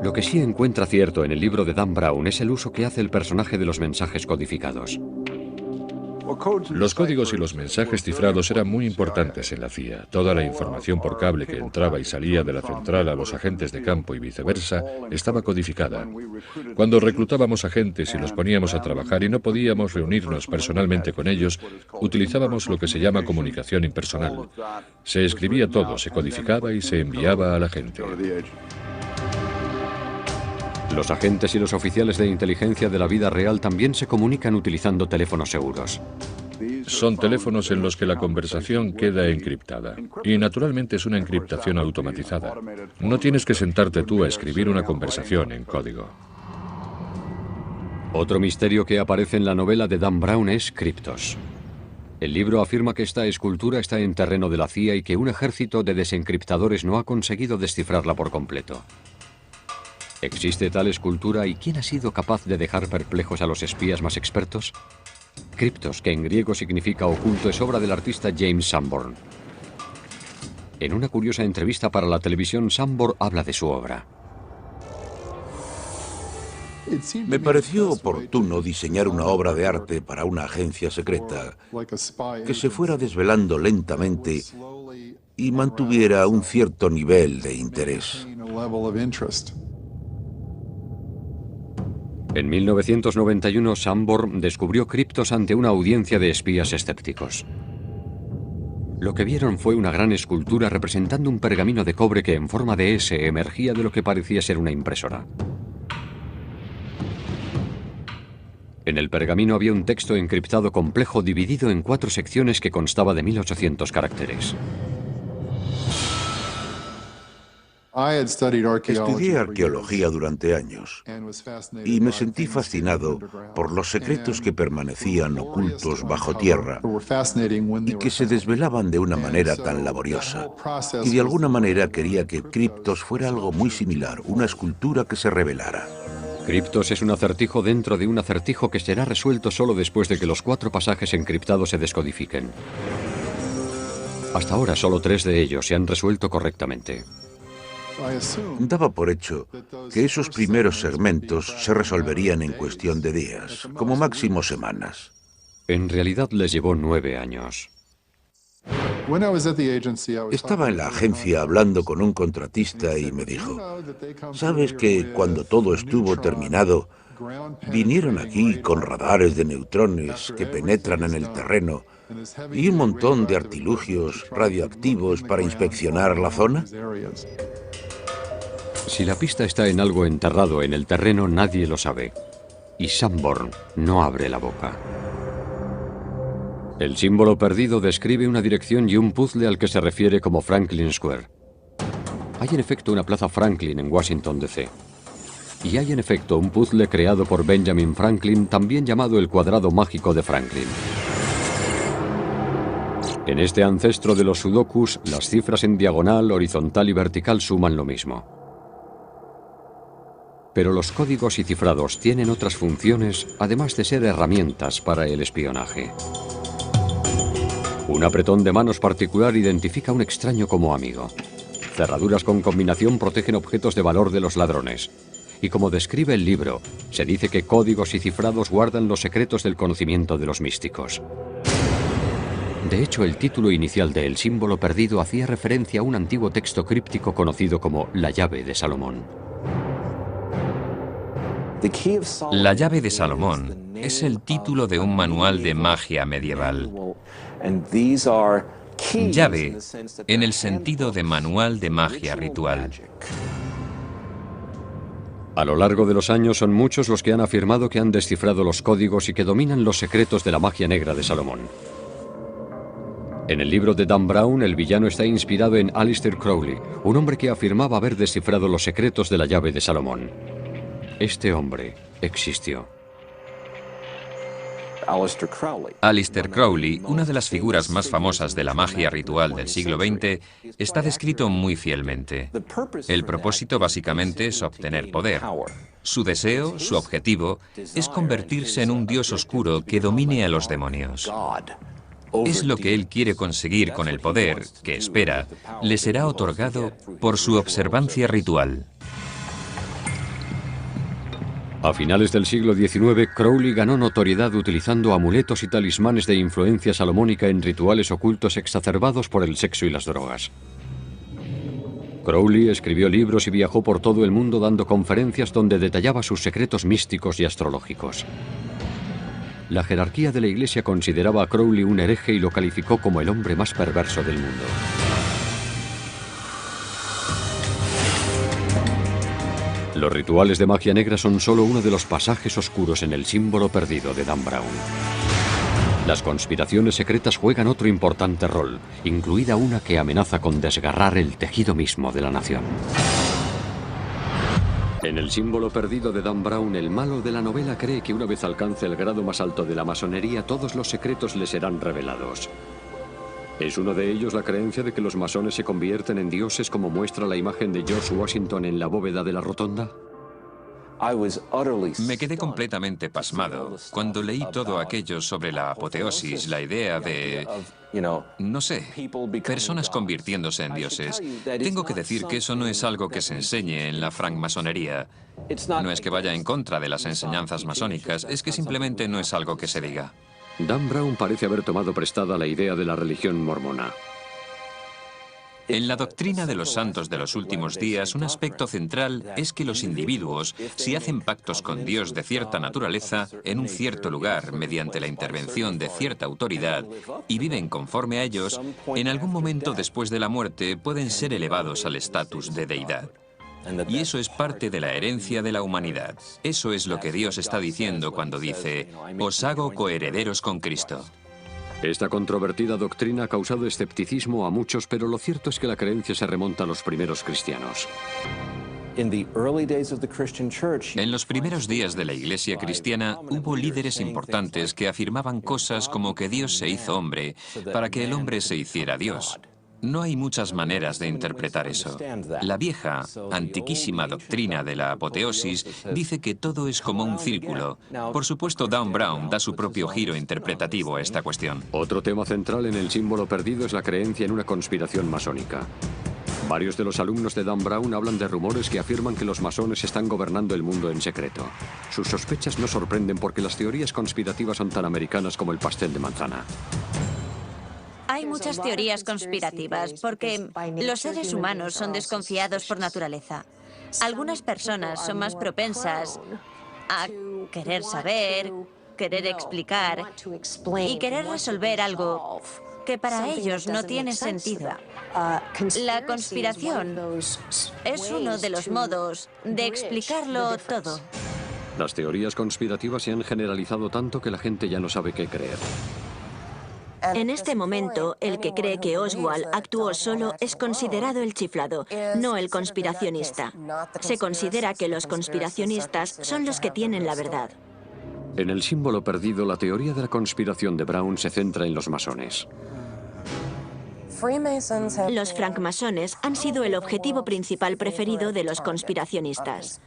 Lo que sí encuentra cierto en el libro de Dan Brown es el uso que hace el personaje de los mensajes codificados. Los códigos y los mensajes cifrados eran muy importantes en la CIA. Toda la información por cable que entraba y salía de la central a los agentes de campo y viceversa estaba codificada. Cuando reclutábamos agentes y los poníamos a trabajar y no podíamos reunirnos personalmente con ellos, utilizábamos lo que se llama comunicación impersonal. Se escribía todo, se codificaba y se enviaba a la gente. Los agentes y los oficiales de inteligencia de la vida real también se comunican utilizando teléfonos seguros. Son teléfonos en los que la conversación queda encriptada. Y naturalmente es una encriptación automatizada. No tienes que sentarte tú a escribir una conversación en código. Otro misterio que aparece en la novela de Dan Brown es Cryptos. El libro afirma que esta escultura está en terreno de la CIA y que un ejército de desencriptadores no ha conseguido descifrarla por completo. ¿Existe tal escultura y quién ha sido capaz de dejar perplejos a los espías más expertos? Cryptos, que en griego significa oculto, es obra del artista James Sanborn. En una curiosa entrevista para la televisión, Sanborn habla de su obra. Me pareció oportuno diseñar una obra de arte para una agencia secreta que se fuera desvelando lentamente y mantuviera un cierto nivel de interés. En 1991, Sanborn descubrió criptos ante una audiencia de espías escépticos. Lo que vieron fue una gran escultura representando un pergamino de cobre que en forma de S emergía de lo que parecía ser una impresora. En el pergamino había un texto encriptado complejo dividido en 4 secciones que constaba de 1800 caracteres. Estudié arqueología durante años y me sentí fascinado por los secretos que permanecían ocultos bajo tierra y que se desvelaban de una manera tan laboriosa. Y de alguna manera quería que Criptos fuera algo muy similar, una escultura que se revelara. Criptos es un acertijo dentro de un acertijo que será resuelto solo después de que los 4 pasajes encriptados se descodifiquen. Hasta ahora solo 3 de ellos se han resuelto correctamente. Daba por hecho que esos primeros segmentos se resolverían en cuestión de días, como máximo semanas. En realidad les llevó 9 años. Estaba en la agencia hablando con un contratista y me dijo, ¿sabes que cuando todo estuvo terminado, vinieron aquí con radares de neutrones que penetran en el terreno y un montón de artilugios radioactivos para inspeccionar la zona? Si la pista está en algo enterrado en el terreno, nadie lo sabe. Y Sanborn no abre la boca. El símbolo perdido describe una dirección y un puzzle al que se refiere como Franklin Square. Hay en efecto una plaza Franklin en Washington, D.C. Y hay en efecto un puzzle creado por Benjamin Franklin, también llamado el cuadrado mágico de Franklin. En este ancestro de los sudokus, las cifras en diagonal, horizontal y vertical suman lo mismo. Pero los códigos y cifrados tienen otras funciones, además de ser herramientas para el espionaje. Un apretón de manos particular identifica a un extraño como amigo. Cerraduras con combinación protegen objetos de valor de los ladrones. Y como describe el libro, se dice que códigos y cifrados guardan los secretos del conocimiento de los místicos. De hecho, el título inicial de El símbolo perdido hacía referencia a un antiguo texto críptico conocido como La llave de Salomón. La llave de Salomón es el título de un manual de magia medieval. Llave en el sentido de manual de magia ritual. A lo largo de los años son muchos los que han afirmado que han descifrado los códigos y que dominan los secretos de la magia negra de Salomón. En el libro de Dan Brown, el villano está inspirado en Aleister Crowley, un hombre que afirmaba haber descifrado los secretos de la llave de Salomón. Este hombre existió. Aleister Crowley, una de las figuras más famosas de la magia ritual del siglo XX, está descrito muy fielmente. El propósito básicamente es obtener poder. Su deseo, su objetivo, es convertirse en un dios oscuro que domine a los demonios. Es lo que él quiere conseguir con el poder, que espera, le será otorgado por su observancia ritual. A finales del siglo XIX, Crowley ganó notoriedad utilizando amuletos y talismanes de influencia salomónica en rituales ocultos exacerbados por el sexo y las drogas. Crowley escribió libros y viajó por todo el mundo dando conferencias donde detallaba sus secretos místicos y astrológicos. La jerarquía de la Iglesia consideraba a Crowley un hereje y lo calificó como el hombre más perverso del mundo. Los rituales de magia negra son solo uno de los pasajes oscuros en el símbolo perdido de Dan Brown. Las conspiraciones secretas juegan otro importante rol, incluida una que amenaza con desgarrar el tejido mismo de la nación. En el símbolo perdido de Dan Brown, el malo de la novela cree que una vez alcance el grado más alto de la masonería, todos los secretos le serán revelados. ¿Es uno de ellos la creencia de que los masones se convierten en dioses como muestra la imagen de George Washington en la bóveda de la rotonda? Me quedé completamente pasmado cuando leí todo aquello sobre la apoteosis, la idea de, no sé, personas convirtiéndose en dioses. Tengo que decir que eso no es algo que se enseñe en la francmasonería. No es que vaya en contra de las enseñanzas masónicas, es que simplemente no es algo que se diga. Dan Brown parece haber tomado prestada la idea de la religión mormona. En la doctrina de los santos de los últimos días, un aspecto central es que los individuos, si hacen pactos con Dios de cierta naturaleza, en un cierto lugar, mediante la intervención de cierta autoridad, y viven conforme a ellos, en algún momento después de la muerte pueden ser elevados al estatus de deidad. Y eso es parte de la herencia de la humanidad. Eso es lo que Dios está diciendo cuando dice, os hago coherederos con Cristo. Esta controvertida doctrina ha causado escepticismo a muchos, pero lo cierto es que la creencia se remonta a los primeros cristianos. En los primeros días de la Iglesia cristiana hubo líderes importantes que afirmaban cosas como que Dios se hizo hombre para que el hombre se hiciera Dios. No hay muchas maneras de interpretar eso. La vieja, antiquísima doctrina de la apoteosis dice que todo es como un círculo. Por supuesto, Dan Brown da su propio giro interpretativo a esta cuestión. Otro tema central en el símbolo perdido es la creencia en una conspiración masónica. Varios de los alumnos de Dan Brown hablan de rumores que afirman que los masones están gobernando el mundo en secreto. Sus sospechas no sorprenden porque las teorías conspirativas son tan americanas como el pastel de manzana. Hay muchas teorías conspirativas porque los seres humanos son desconfiados por naturaleza. Algunas personas son más propensas a querer saber, querer explicar y querer resolver algo que para ellos no tiene sentido. La conspiración es uno de los modos de explicarlo todo. Las teorías conspirativas se han generalizado tanto que la gente ya no sabe qué creer. En este momento, el que cree que Oswald actuó solo es considerado el chiflado, no el conspiracionista. Se considera que los conspiracionistas son los que tienen la verdad. En el símbolo perdido, la teoría de la conspiración de Brown se centra en los masones. Los francmasones han sido el objetivo principal preferido de los conspiracionistas.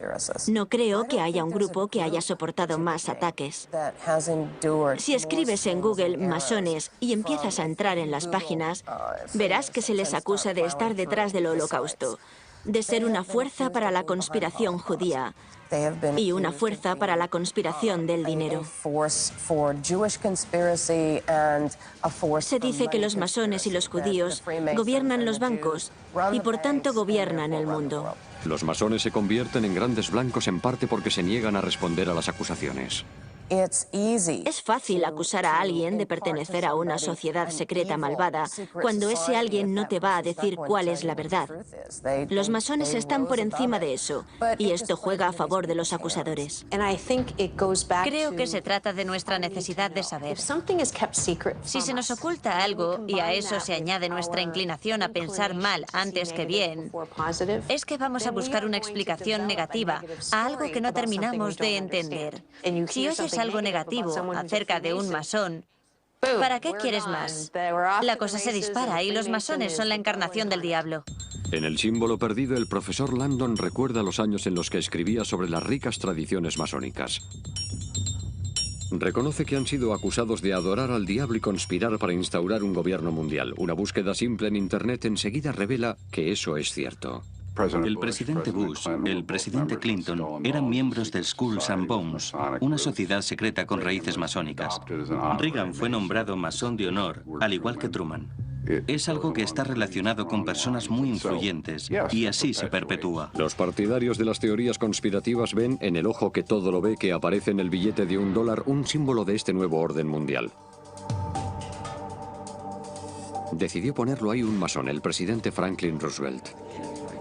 No creo que haya un grupo que haya soportado más ataques. Si escribes en Google masones y empiezas a entrar en las páginas, verás que se les acusa de estar detrás del Holocausto, de ser una fuerza para la conspiración judía y una fuerza para la conspiración del dinero. Se dice que los masones y los judíos gobiernan los bancos y por tanto gobiernan el mundo. Los masones se convierten en grandes blancos en parte porque se niegan a responder a las acusaciones. Es fácil acusar a alguien de pertenecer a una sociedad secreta malvada cuando ese alguien no te va a decir cuál es la verdad. Los masones están por encima de eso y esto juega a favor de los acusadores. Creo que se trata de nuestra necesidad de saber. Si se nos oculta algo y a eso se añade nuestra inclinación a pensar mal antes que bien, es que vamos a buscar una explicación negativa a algo que no terminamos de entender. Si oyes algo negativo acerca de un masón, ¿para qué quieres más? La cosa se dispara y los masones son la encarnación del diablo. En el símbolo perdido, el profesor Langdon recuerda los años en los que escribía sobre las ricas tradiciones masónicas. Reconoce que han sido acusados de adorar al diablo y conspirar para instaurar un gobierno mundial. Una búsqueda simple en Internet enseguida revela que eso es cierto. El presidente Bush, el presidente Clinton eran miembros del Skulls and Bones, una sociedad secreta con raíces masónicas. Reagan fue nombrado masón de honor, al igual que Truman. Es algo que está relacionado con personas muy influyentes y así se perpetúa. Los partidarios de las teorías conspirativas ven en el ojo que todo lo ve que aparece en el billete de $1 un símbolo de este nuevo orden mundial. Decidió ponerlo ahí un masón, el presidente Franklin Roosevelt.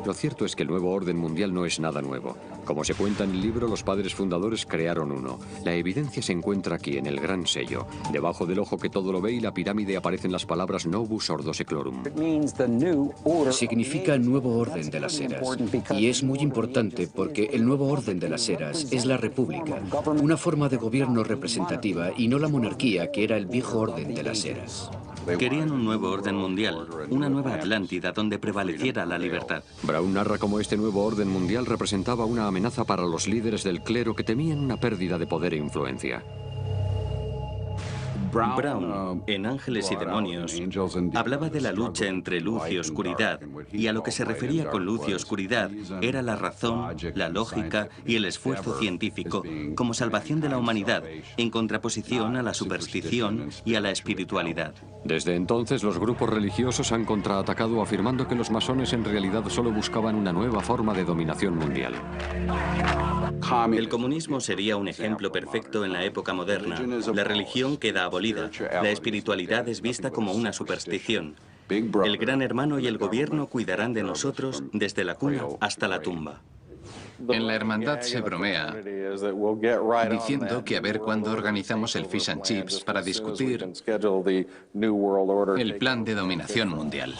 Lo cierto es que el nuevo orden mundial no es nada nuevo. Como se cuenta en el libro, los padres fundadores crearon uno. La evidencia se encuentra aquí, en el gran sello. Debajo del ojo que todo lo ve y la pirámide aparecen las palabras Novus Ordo Seclorum. Significa nuevo orden de las eras. Y es muy importante porque el nuevo orden de las eras es la república, una forma de gobierno representativa y no la monarquía que era el viejo orden de las eras. Querían un nuevo orden mundial, una nueva Atlántida donde prevaleciera la libertad. Brown narra cómo este nuevo orden mundial representaba una amenaza para los líderes del clero que temían una pérdida de poder e influencia. Brown, en Ángeles y Demonios, hablaba de la lucha entre luz y oscuridad, y a lo que se refería con luz y oscuridad era la razón, la lógica y el esfuerzo científico como salvación de la humanidad, en contraposición a la superstición y a la espiritualidad. Desde entonces, los grupos religiosos han contraatacado afirmando que los masones en realidad solo buscaban una nueva forma de dominación mundial. El comunismo sería un ejemplo perfecto en la época moderna. La religión queda abolida. La espiritualidad es vista como una superstición. El Gran Hermano y el gobierno cuidarán de nosotros desde la cuna hasta la tumba. En la hermandad se bromea diciendo que a ver cuándo organizamos el Fish and Chips para discutir el plan de dominación mundial.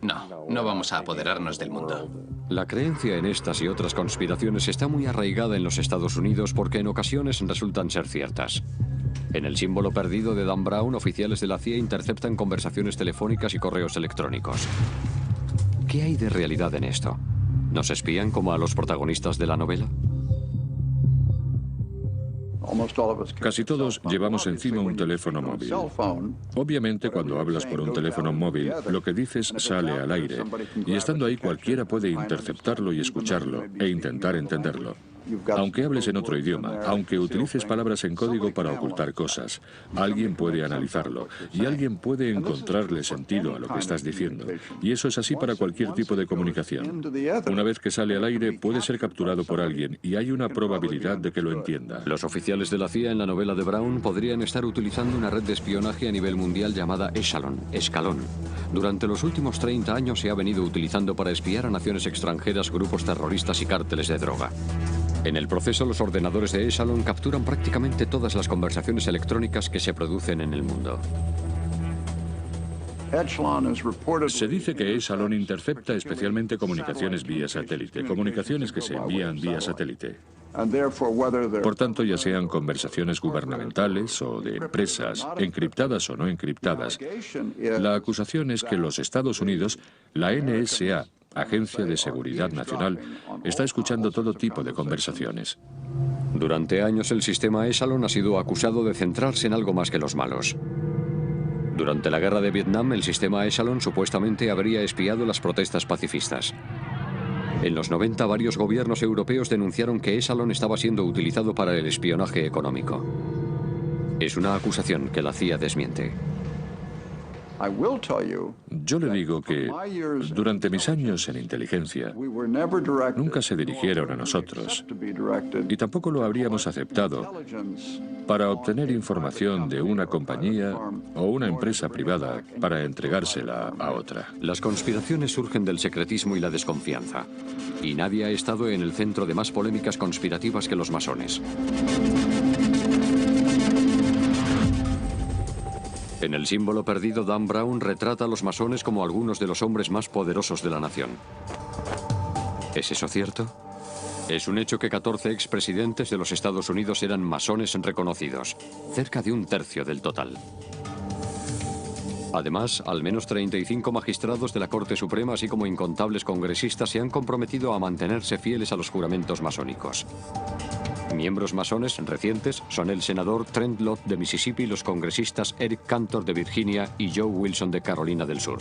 No vamos a apoderarnos del mundo. La creencia en estas y otras conspiraciones está muy arraigada en los Estados Unidos porque en ocasiones resultan ser ciertas. En el símbolo perdido de Dan Brown, oficiales de la CIA interceptan conversaciones telefónicas y correos electrónicos. ¿Qué hay de realidad en esto? ¿Nos espían como a los protagonistas de la novela? Casi todos llevamos encima un teléfono móvil. Obviamente, cuando hablas por un teléfono móvil, lo que dices sale al aire, y estando ahí cualquiera puede interceptarlo y escucharlo, e intentar entenderlo. Aunque hables en otro idioma, aunque utilices palabras en código para ocultar cosas, alguien puede analizarlo, y alguien puede encontrarle sentido a lo que estás diciendo. Y eso es así para cualquier tipo de comunicación. Una vez que sale al aire, puede ser capturado por alguien, y hay una probabilidad de que lo entienda. Los oficiales de la CIA en la novela de Brown podrían estar utilizando una red de espionaje a nivel mundial llamada Escalón. Durante los últimos 30 años se ha venido utilizando para espiar a naciones extranjeras, grupos terroristas y cárteles de droga. En el proceso, los ordenadores de Echelon capturan prácticamente todas las conversaciones electrónicas que se producen en el mundo. Se dice que Echelon intercepta especialmente comunicaciones vía satélite, comunicaciones que se envían vía satélite. Por tanto, ya sean conversaciones gubernamentales o de empresas, encriptadas o no encriptadas, la acusación es que los Estados Unidos, la NSA, Agencia de Seguridad Nacional, está escuchando todo tipo de conversaciones. Durante años el sistema Echelon ha sido acusado de centrarse en algo más que los malos. Durante la guerra de Vietnam, el sistema Echelon supuestamente habría espiado las protestas pacifistas. En los 90, varios gobiernos europeos denunciaron que Echelon estaba siendo utilizado para el espionaje económico. Es una acusación que la CIA desmiente. Yo le digo que durante mis años en inteligencia nunca se dirigieron a nosotros y tampoco lo habríamos aceptado para obtener información de una compañía o una empresa privada para entregársela a otra. Las conspiraciones surgen del secretismo y la desconfianza, y nadie ha estado en el centro de más polémicas conspirativas que los masones. En el símbolo perdido, Dan Brown retrata a los masones como algunos de los hombres más poderosos de la nación. ¿Es eso cierto? Es un hecho que 14 expresidentes de los Estados Unidos eran masones reconocidos, cerca de un tercio del total. Además, al menos 35 magistrados de la Corte Suprema, así como incontables congresistas, se han comprometido a mantenerse fieles a los juramentos masónicos. Miembros masones recientes son el senador Trent Lott de Mississippi, los congresistas Eric Cantor de Virginia y Joe Wilson de Carolina del Sur.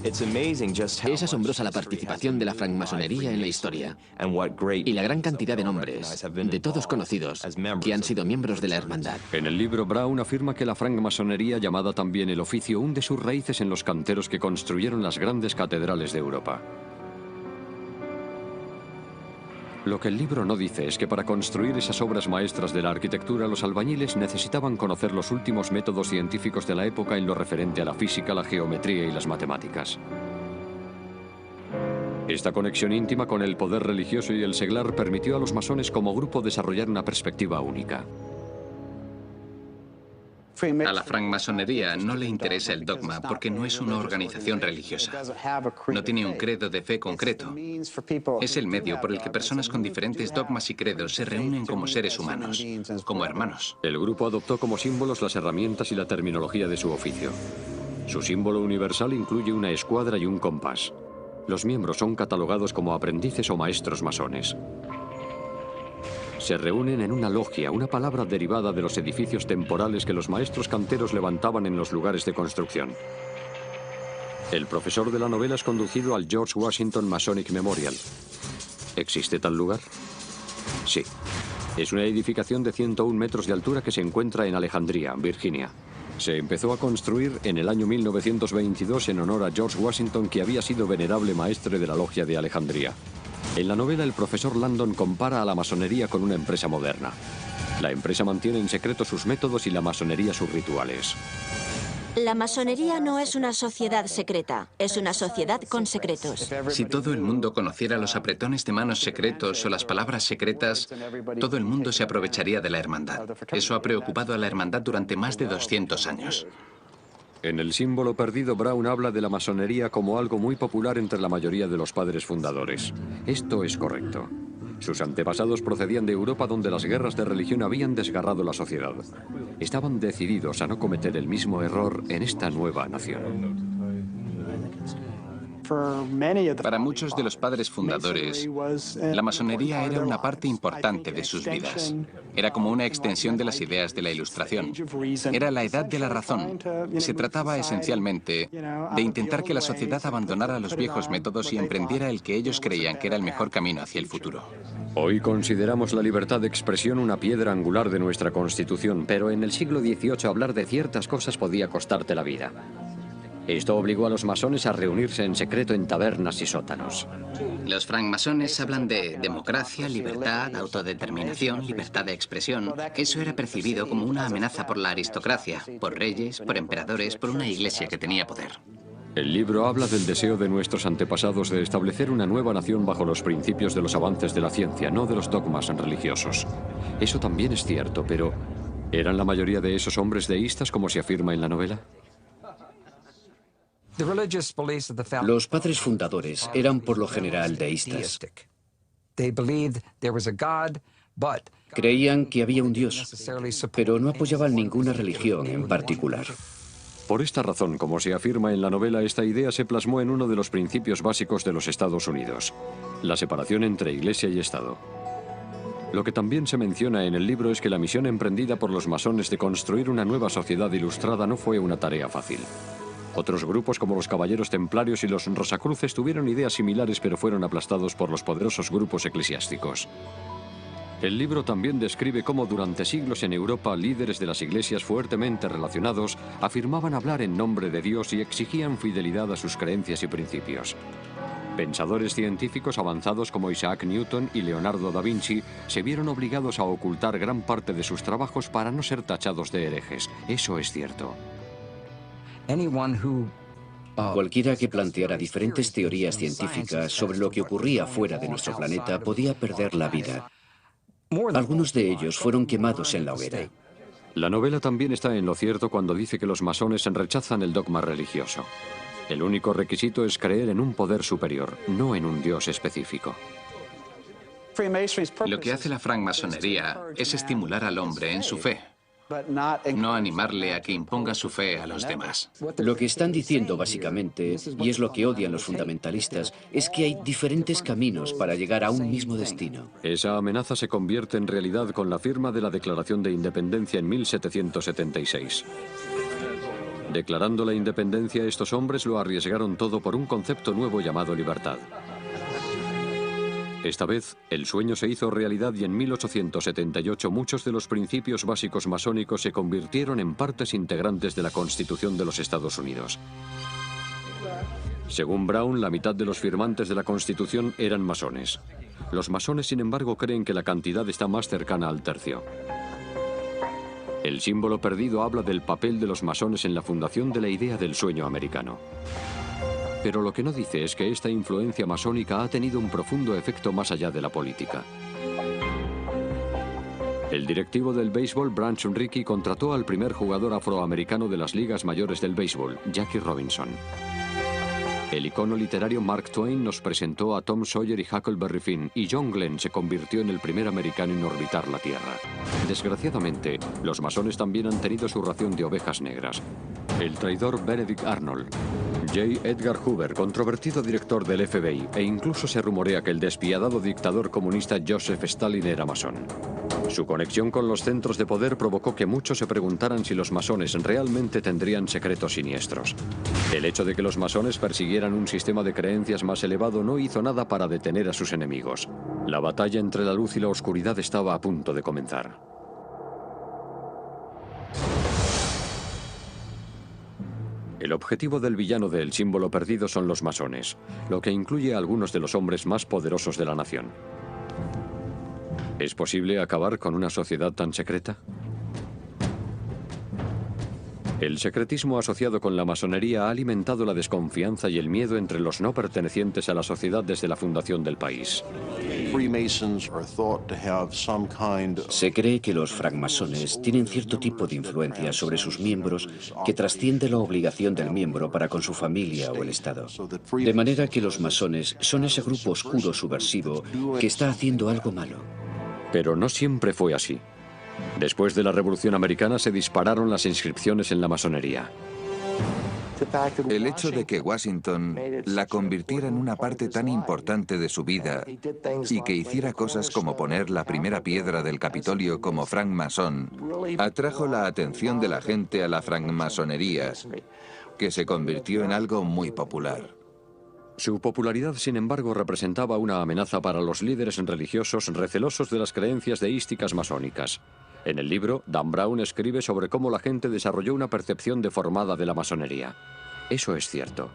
Es asombrosa la participación de la francmasonería en la historia y la gran cantidad de nombres, de todos conocidos, que han sido miembros de la hermandad. En el libro, Brown afirma que la francmasonería, llamada también el oficio, hunde sus raíces en los canteros que construyeron las grandes catedrales de Europa. Lo que el libro no dice es que para construir esas obras maestras de la arquitectura, los albañiles necesitaban conocer los últimos métodos científicos de la época en lo referente a la física, la geometría y las matemáticas. Esta conexión íntima con el poder religioso y el seglar permitió a los masones como grupo desarrollar una perspectiva única. A la francmasonería no le interesa el dogma porque no es una organización religiosa. No tiene un credo de fe concreto. Es el medio por el que personas con diferentes dogmas y credos se reúnen como seres humanos, como hermanos. El grupo adoptó como símbolos las herramientas y la terminología de su oficio. Su símbolo universal incluye una escuadra y un compás. Los miembros son catalogados como aprendices o maestros masones. Se reúnen en una logia, una palabra derivada de los edificios temporales que los maestros canteros levantaban en los lugares de construcción. El profesor de la novela es conducido al George Washington Masonic Memorial. ¿Existe tal lugar? Sí. Es una edificación de 101 metros de altura que se encuentra en Alejandría, Virginia. Se empezó a construir en el año 1922 en honor a George Washington, que había sido venerable maestre de la logia de Alejandría. En la novela, el profesor Langdon compara a la masonería con una empresa moderna. La empresa mantiene en secreto sus métodos y la masonería sus rituales. La masonería no es una sociedad secreta, es una sociedad con secretos. Si todo el mundo conociera los apretones de manos secretos o las palabras secretas, todo el mundo se aprovecharía de la hermandad. Eso ha preocupado a la hermandad durante más de 200 años. En El símbolo perdido, Brown habla de la masonería como algo muy popular entre la mayoría de los padres fundadores. Esto es correcto. Sus antepasados procedían de Europa, donde las guerras de religión habían desgarrado la sociedad. Estaban decididos a no cometer el mismo error en esta nueva nación. Para muchos de los padres fundadores, la masonería era una parte importante de sus vidas. Era como una extensión de las ideas de la Ilustración. Era la edad de la razón. Se trataba esencialmente de intentar que la sociedad abandonara los viejos métodos y emprendiera el que ellos creían que era el mejor camino hacia el futuro. Hoy consideramos la libertad de expresión una piedra angular de nuestra Constitución, pero en el siglo XVIII hablar de ciertas cosas podía costarte la vida. Esto obligó a los masones a reunirse en secreto en tabernas y sótanos. Los francmasones hablan de democracia, libertad, autodeterminación, libertad de expresión. Eso era percibido como una amenaza por la aristocracia, por reyes, por emperadores, por una iglesia que tenía poder. El libro habla del deseo de nuestros antepasados de establecer una nueva nación bajo los principios de los avances de la ciencia, no de los dogmas religiosos. Eso también es cierto, pero ¿eran la mayoría de esos hombres deístas como se afirma en la novela? Los padres fundadores eran por lo general deístas. Creían que había un Dios, pero no apoyaban ninguna religión en particular. Por esta razón, como se afirma en la novela, esta idea se plasmó en uno de los principios básicos de los Estados Unidos: la separación entre Iglesia y Estado. Lo que también se menciona en el libro es que la misión emprendida por los masones de construir una nueva sociedad ilustrada no fue una tarea fácil. Otros grupos como los Caballeros Templarios y los Rosacruces tuvieron ideas similares, pero fueron aplastados por los poderosos grupos eclesiásticos. El libro también describe cómo durante siglos en Europa líderes de las iglesias fuertemente relacionados afirmaban hablar en nombre de Dios y exigían fidelidad a sus creencias y principios. Pensadores científicos avanzados como Isaac Newton y Leonardo da Vinci se vieron obligados a ocultar gran parte de sus trabajos para no ser tachados de herejes. Eso es cierto. Cualquiera que planteara diferentes teorías científicas sobre lo que ocurría fuera de nuestro planeta podía perder la vida. Algunos de ellos fueron quemados en la hoguera. La novela también está en lo cierto cuando dice que los masones rechazan el dogma religioso. El único requisito es creer en un poder superior, no en un Dios específico. Lo que hace la francmasonería es estimular al hombre en su fe, no animarle a que imponga su fe a los demás. Lo que están diciendo básicamente, y es lo que odian los fundamentalistas, es que hay diferentes caminos para llegar a un mismo destino. Esa amenaza se convierte en realidad con la firma de la Declaración de Independencia en 1776. Declarando la independencia, estos hombres lo arriesgaron todo por un concepto nuevo llamado libertad. Esta vez, el sueño se hizo realidad y en 1878 muchos de los principios básicos masónicos se convirtieron en partes integrantes de la Constitución de los Estados Unidos. Según Brown, la mitad de los firmantes de la Constitución eran masones. Los masones, sin embargo, creen que la cantidad está más cercana al tercio. El símbolo perdido habla del papel de los masones en la fundación de la idea del sueño americano. Pero lo que no dice es que esta influencia masónica ha tenido un profundo efecto más allá de la política. El directivo del béisbol, Branch Rickey, contrató al primer jugador afroamericano de las ligas mayores del béisbol, Jackie Robinson. El icono literario Mark Twain nos presentó a Tom Sawyer y Huckleberry Finn, y John Glenn se convirtió en el primer americano en orbitar la Tierra. Desgraciadamente, los masones también han tenido su ración de ovejas negras. El traidor Benedict Arnold, J. Edgar Hoover, controvertido director del FBI, e incluso se rumorea que el despiadado dictador comunista Joseph Stalin era masón. Su conexión con los centros de poder provocó que muchos se preguntaran si los masones realmente tendrían secretos siniestros. El hecho de que los masones persiguieran un sistema de creencias más elevado no hizo nada para detener a sus enemigos. La batalla entre la luz y la oscuridad estaba a punto de comenzar. El objetivo del villano de El símbolo perdido son los masones, lo que incluye a algunos de los hombres más poderosos de la nación. ¿Es posible acabar con una sociedad tan secreta? El secretismo asociado con la masonería ha alimentado la desconfianza y el miedo entre los no pertenecientes a la sociedad desde la fundación del país. Se cree que los francmasones tienen cierto tipo de influencia sobre sus miembros que trasciende la obligación del miembro para con su familia o el Estado. De manera que los masones son ese grupo oscuro subversivo que está haciendo algo malo. Pero no siempre fue así. Después de la Revolución Americana se dispararon las inscripciones en la masonería. El hecho de que Washington la convirtiera en una parte tan importante de su vida y que hiciera cosas como poner la primera piedra del Capitolio como francmasón atrajo la atención de la gente a la francmasonería, que se convirtió en algo muy popular. Su popularidad, sin embargo, representaba una amenaza para los líderes religiosos recelosos de las creencias deísticas masónicas. En el libro, Dan Brown escribe sobre cómo la gente desarrolló una percepción deformada de la masonería. Eso es cierto.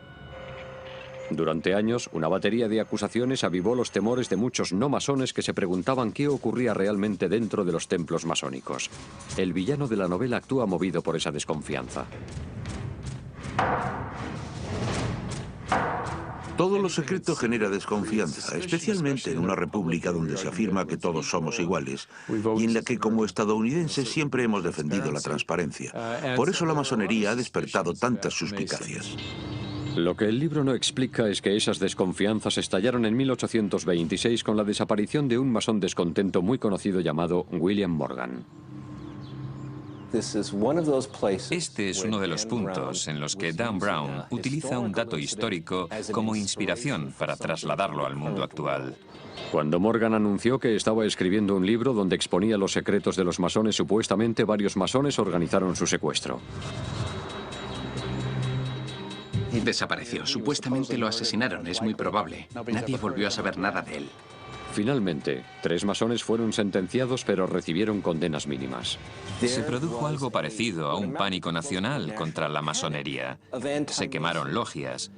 Durante años, una batería de acusaciones avivó los temores de muchos no masones que se preguntaban qué ocurría realmente dentro de los templos masónicos. El villano de la novela actúa movido por esa desconfianza. Todo lo secreto genera desconfianza, especialmente en una república donde se afirma que todos somos iguales y en la que como estadounidenses siempre hemos defendido la transparencia. Por eso la masonería ha despertado tantas suspicacias. Lo que el libro no explica es que esas desconfianzas estallaron en 1826 con la desaparición de un masón descontento muy conocido llamado William Morgan. Este es uno de los puntos en los que Dan Brown utiliza un dato histórico como inspiración para trasladarlo al mundo actual. Cuando Morgan anunció que estaba escribiendo un libro donde exponía los secretos de los masones, supuestamente varios masones organizaron su secuestro. Desapareció. Supuestamente lo asesinaron, es muy probable. Nadie volvió a saber nada de él. Finalmente, 3 masones fueron sentenciados, pero recibieron condenas mínimas. Se produjo algo parecido a un pánico nacional contra la masonería. Se quemaron logias.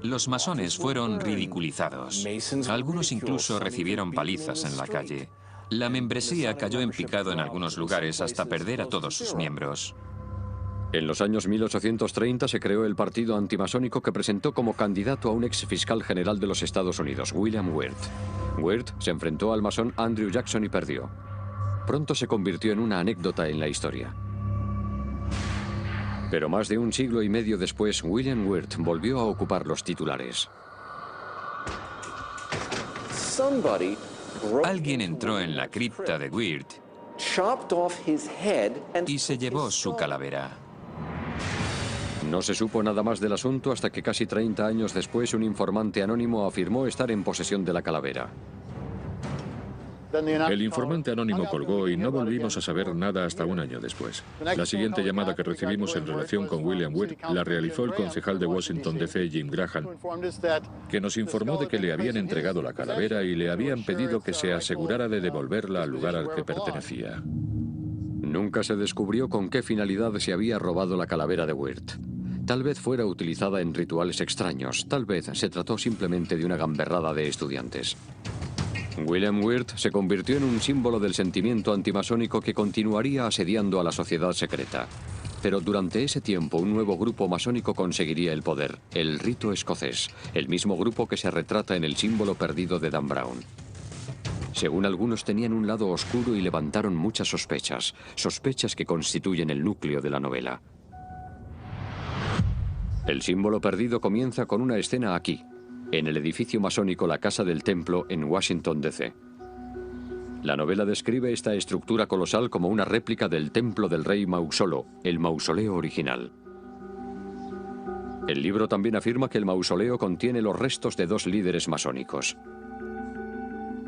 Los masones fueron ridiculizados. Algunos incluso recibieron palizas en la calle. La membresía cayó en picado en algunos lugares hasta perder a todos sus miembros. En los años 1830 se creó el partido antimasónico que presentó como candidato a un ex fiscal general de los Estados Unidos, William Wirt. Wirt se enfrentó al masón Andrew Jackson y perdió. Pronto se convirtió en una anécdota en la historia. Pero más de un siglo y medio después, William Wirt volvió a ocupar los titulares. Alguien entró en la cripta de Wirt y se llevó su calavera. No se supo nada más del asunto hasta que casi 30 años después un informante anónimo afirmó estar en posesión de la calavera. El informante anónimo colgó y no volvimos a saber nada hasta un año después. La siguiente llamada que recibimos en relación con William Wirt la realizó el concejal de Washington, D.C., Jim Graham, que nos informó de que le habían entregado la calavera y le habían pedido que se asegurara de devolverla al lugar al que pertenecía. Nunca se descubrió con qué finalidad se había robado la calavera de Wirt. Tal vez fuera utilizada en rituales extraños, tal vez se trató simplemente de una gamberrada de estudiantes. William Wirt se convirtió en un símbolo del sentimiento antimasónico que continuaría asediando a la sociedad secreta. Pero durante ese tiempo un nuevo grupo masónico conseguiría el poder, el rito escocés, el mismo grupo que se retrata en El símbolo perdido de Dan Brown. Según algunos tenían un lado oscuro y levantaron muchas sospechas, sospechas que constituyen el núcleo de la novela. El símbolo perdido comienza con una escena aquí, en el edificio masónico La Casa del Templo en Washington, D.C. La novela describe esta estructura colosal como una réplica del templo del rey Mausoleo, el mausoleo original. El libro también afirma que el mausoleo contiene los restos de 2 líderes masónicos.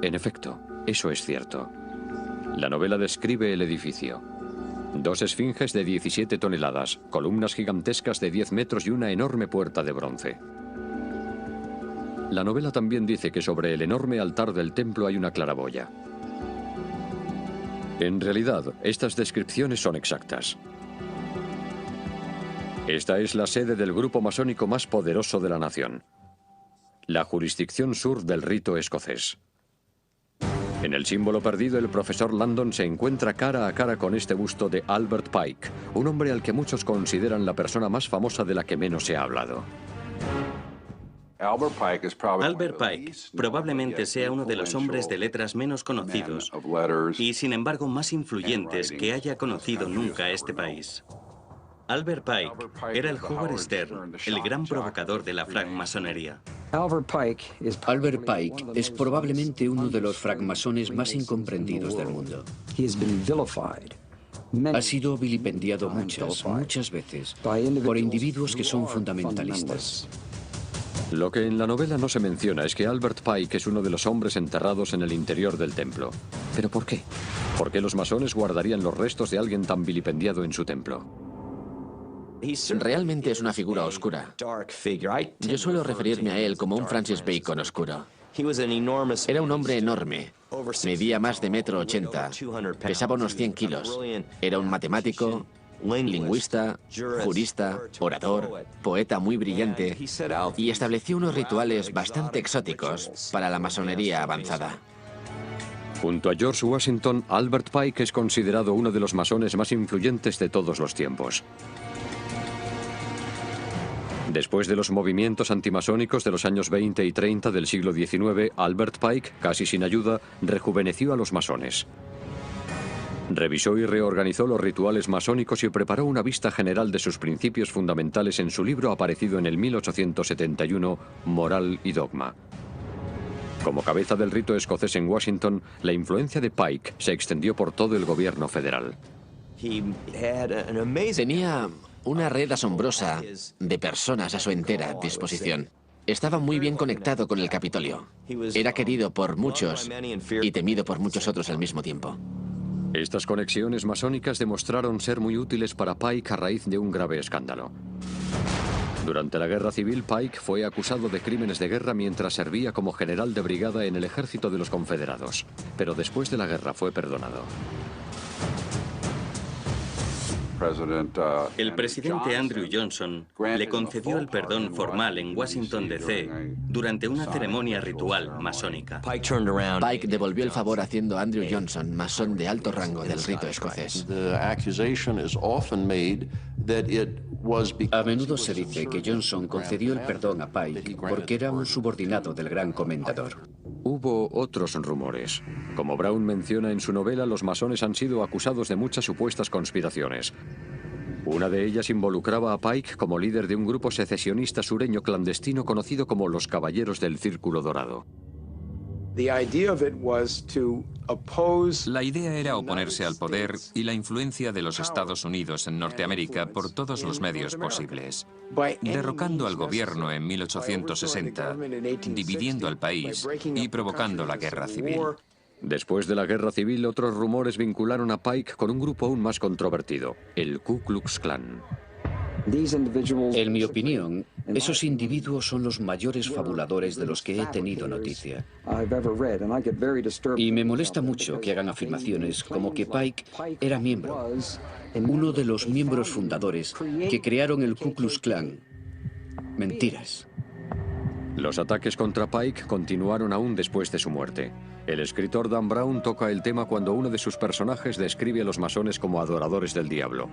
En efecto, eso es cierto. La novela describe el edificio. 2 esfinges de 17 toneladas, columnas gigantescas de 10 metros y una enorme puerta de bronce. La novela también dice que sobre el enorme altar del templo hay una claraboya. En realidad, estas descripciones son exactas. Esta es la sede del grupo masónico más poderoso de la nación, la jurisdicción sur del rito escocés. En el símbolo perdido, el profesor Langdon se encuentra cara a cara con este busto de Albert Pike, un hombre al que muchos consideran la persona más famosa de la que menos se ha hablado. Albert Pike probablemente sea uno de los hombres de letras menos conocidos y, sin embargo, más influyentes que haya conocido nunca este país. Albert Pike era el Howard Stern, el gran provocador de la francmasonería. Albert Pike es probablemente uno de los francmasones más incomprendidos del mundo. Ha sido vilipendiado muchas veces por individuos que son fundamentalistas. Lo que en la novela no se menciona es que Albert Pike es uno de los hombres enterrados en el interior del templo. ¿Pero por qué? ¿Por qué los masones guardarían los restos de alguien tan vilipendiado en su templo? Realmente es una figura oscura. Yo suelo referirme a él como un Francis Bacon oscuro. Era un hombre enorme. Medía más de 1,80 m. Pesaba unos 100 kilos. Era un matemático, lingüista, jurista, orador, poeta muy brillante y estableció unos rituales bastante exóticos para la masonería avanzada. Junto a George Washington, Albert Pike es considerado uno de los masones más influyentes de todos los tiempos. Después de los movimientos antimasónicos de los años 20 y 30 del siglo XIX, Albert Pike, casi sin ayuda, rejuveneció a los masones. Revisó y reorganizó los rituales masónicos y preparó una vista general de sus principios fundamentales en su libro aparecido en el 1871, Moral y Dogma. Como cabeza del rito escocés en Washington, la influencia de Pike se extendió por todo el gobierno federal. Tenía una red asombrosa de personas a su entera disposición. Estaba muy bien conectado con el Capitolio. Era querido por muchos y temido por muchos otros al mismo tiempo. Estas conexiones masónicas demostraron ser muy útiles para Pike a raíz de un grave escándalo. Durante la Guerra Civil, Pike fue acusado de crímenes de guerra mientras servía como general de brigada en el ejército de los Confederados, pero después de la guerra fue perdonado. El presidente Andrew Johnson le concedió el perdón formal en Washington, D.C. durante una ceremonia ritual masónica. Pike devolvió el favor haciendo a Andrew Johnson masón de alto rango del rito escocés. A menudo se dice que Johnson concedió el perdón a Pike porque era un subordinado del gran comendador. Hubo otros rumores. Como Brown menciona en su novela, los masones han sido acusados de muchas supuestas conspiraciones. Una de ellas involucraba a Pike como líder de un grupo secesionista sureño clandestino conocido como los Caballeros del Círculo Dorado. La idea era oponerse al poder y la influencia de los Estados Unidos en Norteamérica por todos los medios posibles, derrocando al gobierno en 1860, dividiendo al país y provocando la guerra civil. Después de la Guerra Civil, otros rumores vincularon a Pike con un grupo aún más controvertido, el Ku Klux Klan. En mi opinión, esos individuos son los mayores fabuladores de los que he tenido noticia. Y me molesta mucho que hagan afirmaciones como que Pike era miembro, uno de los miembros fundadores que crearon el Ku Klux Klan. Mentiras. Los ataques contra Pike continuaron aún después de su muerte. El escritor Dan Brown toca el tema cuando uno de sus personajes describe a los masones como adoradores del diablo.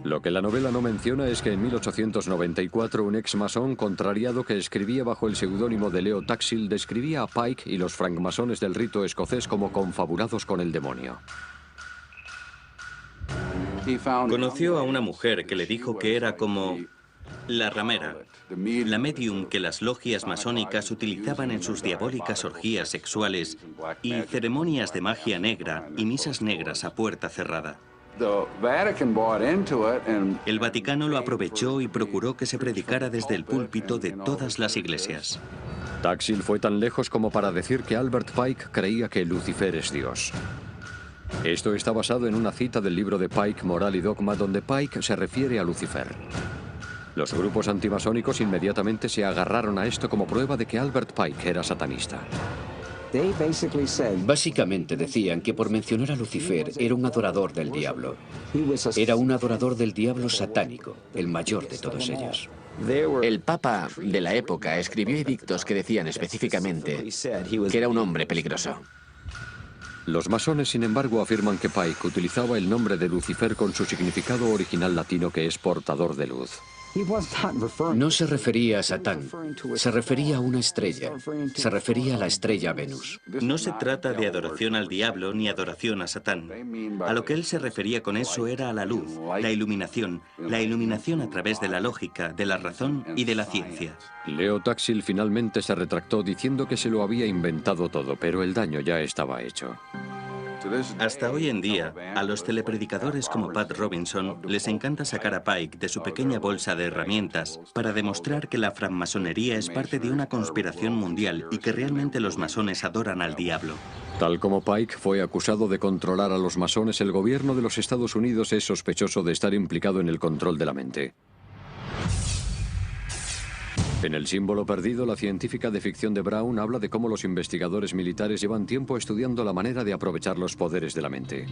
Lo que la novela no menciona es que en 1894 un ex masón contrariado que escribía bajo el seudónimo de Leo Taxil describía a Pike y los francmasones del rito escocés como confabulados con el demonio. Conoció a una mujer que le dijo que era como la ramera, la medium que las logias masónicas utilizaban en sus diabólicas orgías sexuales y ceremonias de magia negra y misas negras a puerta cerrada. El Vaticano lo aprovechó y procuró que se predicara desde el púlpito de todas las iglesias. Taxil fue tan lejos como para decir que Albert Pike creía que Lucifer es Dios. Esto está basado en una cita del libro de Pike, Moral y Dogma, donde Pike se refiere a Lucifer. Los grupos antimasónicos inmediatamente se agarraron a esto como prueba de que Albert Pike era satanista. Básicamente decían que por mencionar a Lucifer era un adorador del diablo. Era un adorador del diablo satánico, el mayor de todos ellos. El Papa de la época escribió edictos que decían específicamente que era un hombre peligroso. Los masones, sin embargo, afirman que Pike utilizaba el nombre de Lucifer con su significado original latino, que es portador de luz. No se refería a Satán, se refería a una estrella, se refería a la estrella Venus. No se trata de adoración al diablo ni adoración a Satán. A lo que él se refería con eso era a la luz, la iluminación a través de la lógica, de la razón y de la ciencia. Leo Taxil finalmente se retractó diciendo que se lo había inventado todo, pero el daño ya estaba hecho. Hasta hoy en día, a los telepredicadores como Pat Robinson les encanta sacar a Pike de su pequeña bolsa de herramientas para demostrar que la francmasonería es parte de una conspiración mundial y que realmente los masones adoran al diablo. Tal como Pike fue acusado de controlar a los masones, el gobierno de los Estados Unidos es sospechoso de estar implicado en el control de la mente. En El símbolo perdido, la científica de ficción de Brown habla de cómo los investigadores militares llevan tiempo estudiando la manera de aprovechar los poderes de la mente.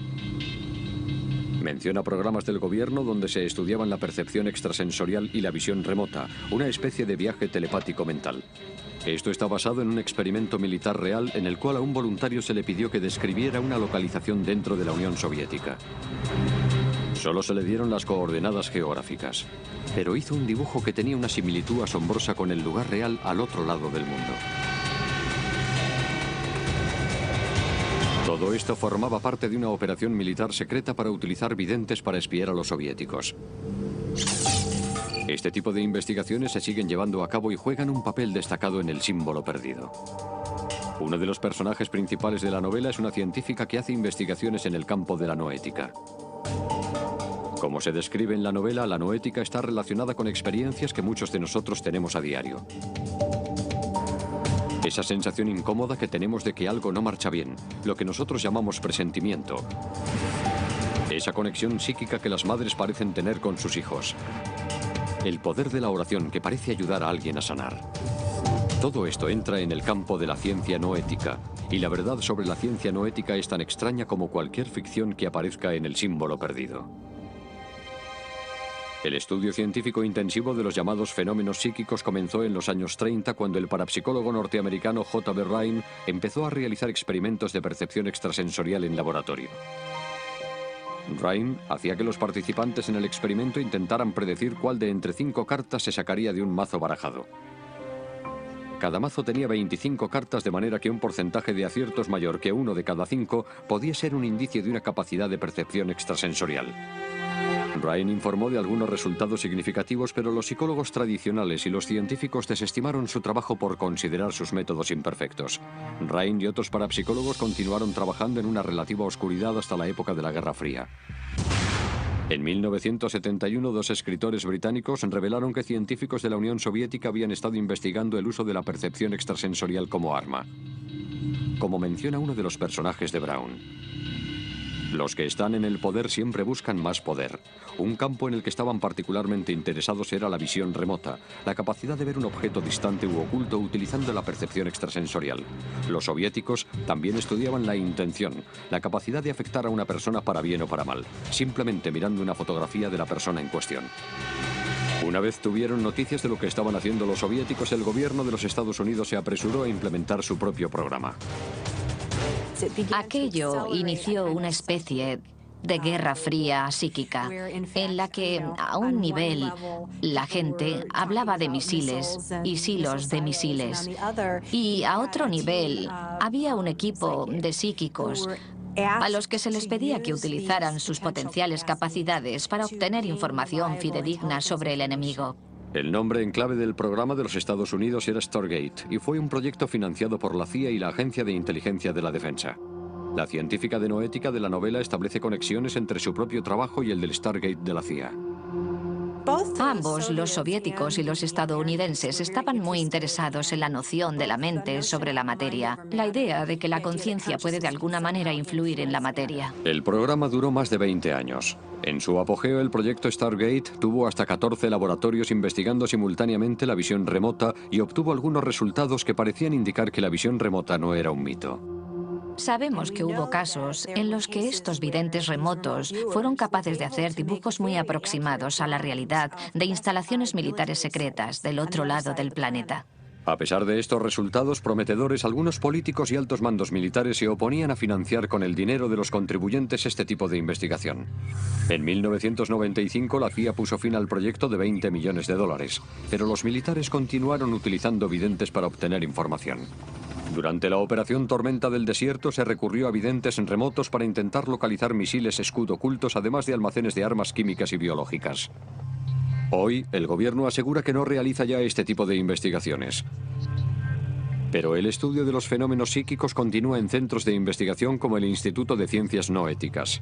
Menciona programas del gobierno donde se estudiaban la percepción extrasensorial y la visión remota, una especie de viaje telepático mental. Esto está basado en un experimento militar real en el cual a un voluntario se le pidió que describiera una localización dentro de la Unión Soviética. Solo se le dieron las coordenadas geográficas, pero hizo un dibujo que tenía una similitud asombrosa con el lugar real al otro lado del mundo. Todo esto formaba parte de una operación militar secreta para utilizar videntes para espiar a los soviéticos. Este tipo de investigaciones se siguen llevando a cabo y juegan un papel destacado en El símbolo perdido. Uno de los personajes principales de la novela es una científica que hace investigaciones en el campo de la noética. Como se describe en la novela, la noética está relacionada con experiencias que muchos de nosotros tenemos a diario. Esa sensación incómoda que tenemos de que algo no marcha bien, lo que nosotros llamamos presentimiento. Esa conexión psíquica que las madres parecen tener con sus hijos. El poder de la oración que parece ayudar a alguien a sanar. Todo esto entra en el campo de la ciencia noética, y la verdad sobre la ciencia noética es tan extraña como cualquier ficción que aparezca en El símbolo perdido. El estudio científico intensivo de los llamados fenómenos psíquicos comenzó en los años 30 cuando el parapsicólogo norteamericano J.B. Rhine empezó a realizar experimentos de percepción extrasensorial en laboratorio. Rhine hacía que los participantes en el experimento intentaran predecir cuál de entre 5 cartas se sacaría de un mazo barajado. Cada mazo tenía 25 cartas, de manera que un porcentaje de aciertos mayor que 1 de cada 5 podía ser un indicio de una capacidad de percepción extrasensorial. Rhine informó de algunos resultados significativos, pero los psicólogos tradicionales y los científicos desestimaron su trabajo por considerar sus métodos imperfectos. Rhine y otros parapsicólogos continuaron trabajando en una relativa oscuridad hasta la época de la Guerra Fría. En 1971, 2 escritores británicos revelaron que científicos de la Unión Soviética habían estado investigando el uso de la percepción extrasensorial como arma. Como menciona uno de los personajes de Brown, los que están en el poder siempre buscan más poder. Un campo en el que estaban particularmente interesados era la visión remota, la capacidad de ver un objeto distante u oculto utilizando la percepción extrasensorial. Los soviéticos también estudiaban la intención, la capacidad de afectar a una persona para bien o para mal, simplemente mirando una fotografía de la persona en cuestión. Una vez tuvieron noticias de lo que estaban haciendo los soviéticos, el gobierno de los Estados Unidos se apresuró a implementar su propio programa. Aquello inició una especie de guerra fría psíquica, en la que a un nivel la gente hablaba de misiles y silos de misiles, y a otro nivel había un equipo de psíquicos a los que se les pedía que utilizaran sus potenciales capacidades para obtener información fidedigna sobre el enemigo. El nombre en clave del programa de los Estados Unidos era Stargate y fue un proyecto financiado por la CIA y la Agencia de Inteligencia de la Defensa. La científica de noética de la novela establece conexiones entre su propio trabajo y el del Stargate de la CIA. Ambos, los soviéticos y los estadounidenses, estaban muy interesados en la noción de la mente sobre la materia, la idea de que la conciencia puede de alguna manera influir en la materia. El programa duró más de 20 años. En su apogeo, el proyecto Stargate tuvo hasta 14 laboratorios investigando simultáneamente la visión remota y obtuvo algunos resultados que parecían indicar que la visión remota no era un mito. Sabemos que hubo casos en los que estos videntes remotos fueron capaces de hacer dibujos muy aproximados a la realidad de instalaciones militares secretas del otro lado del planeta. A pesar de estos resultados prometedores, algunos políticos y altos mandos militares se oponían a financiar con el dinero de los contribuyentes este tipo de investigación. En 1995 la CIA puso fin al proyecto de 20 millones de dólares, pero los militares continuaron utilizando videntes para obtener información. Durante la operación Tormenta del Desierto se recurrió a videntes remotos para intentar localizar misiles Scud ocultos, además de almacenes de armas químicas y biológicas. Hoy, el gobierno asegura que no realiza ya este tipo de investigaciones. Pero el estudio de los fenómenos psíquicos continúa en centros de investigación como el Instituto de Ciencias No Éticas.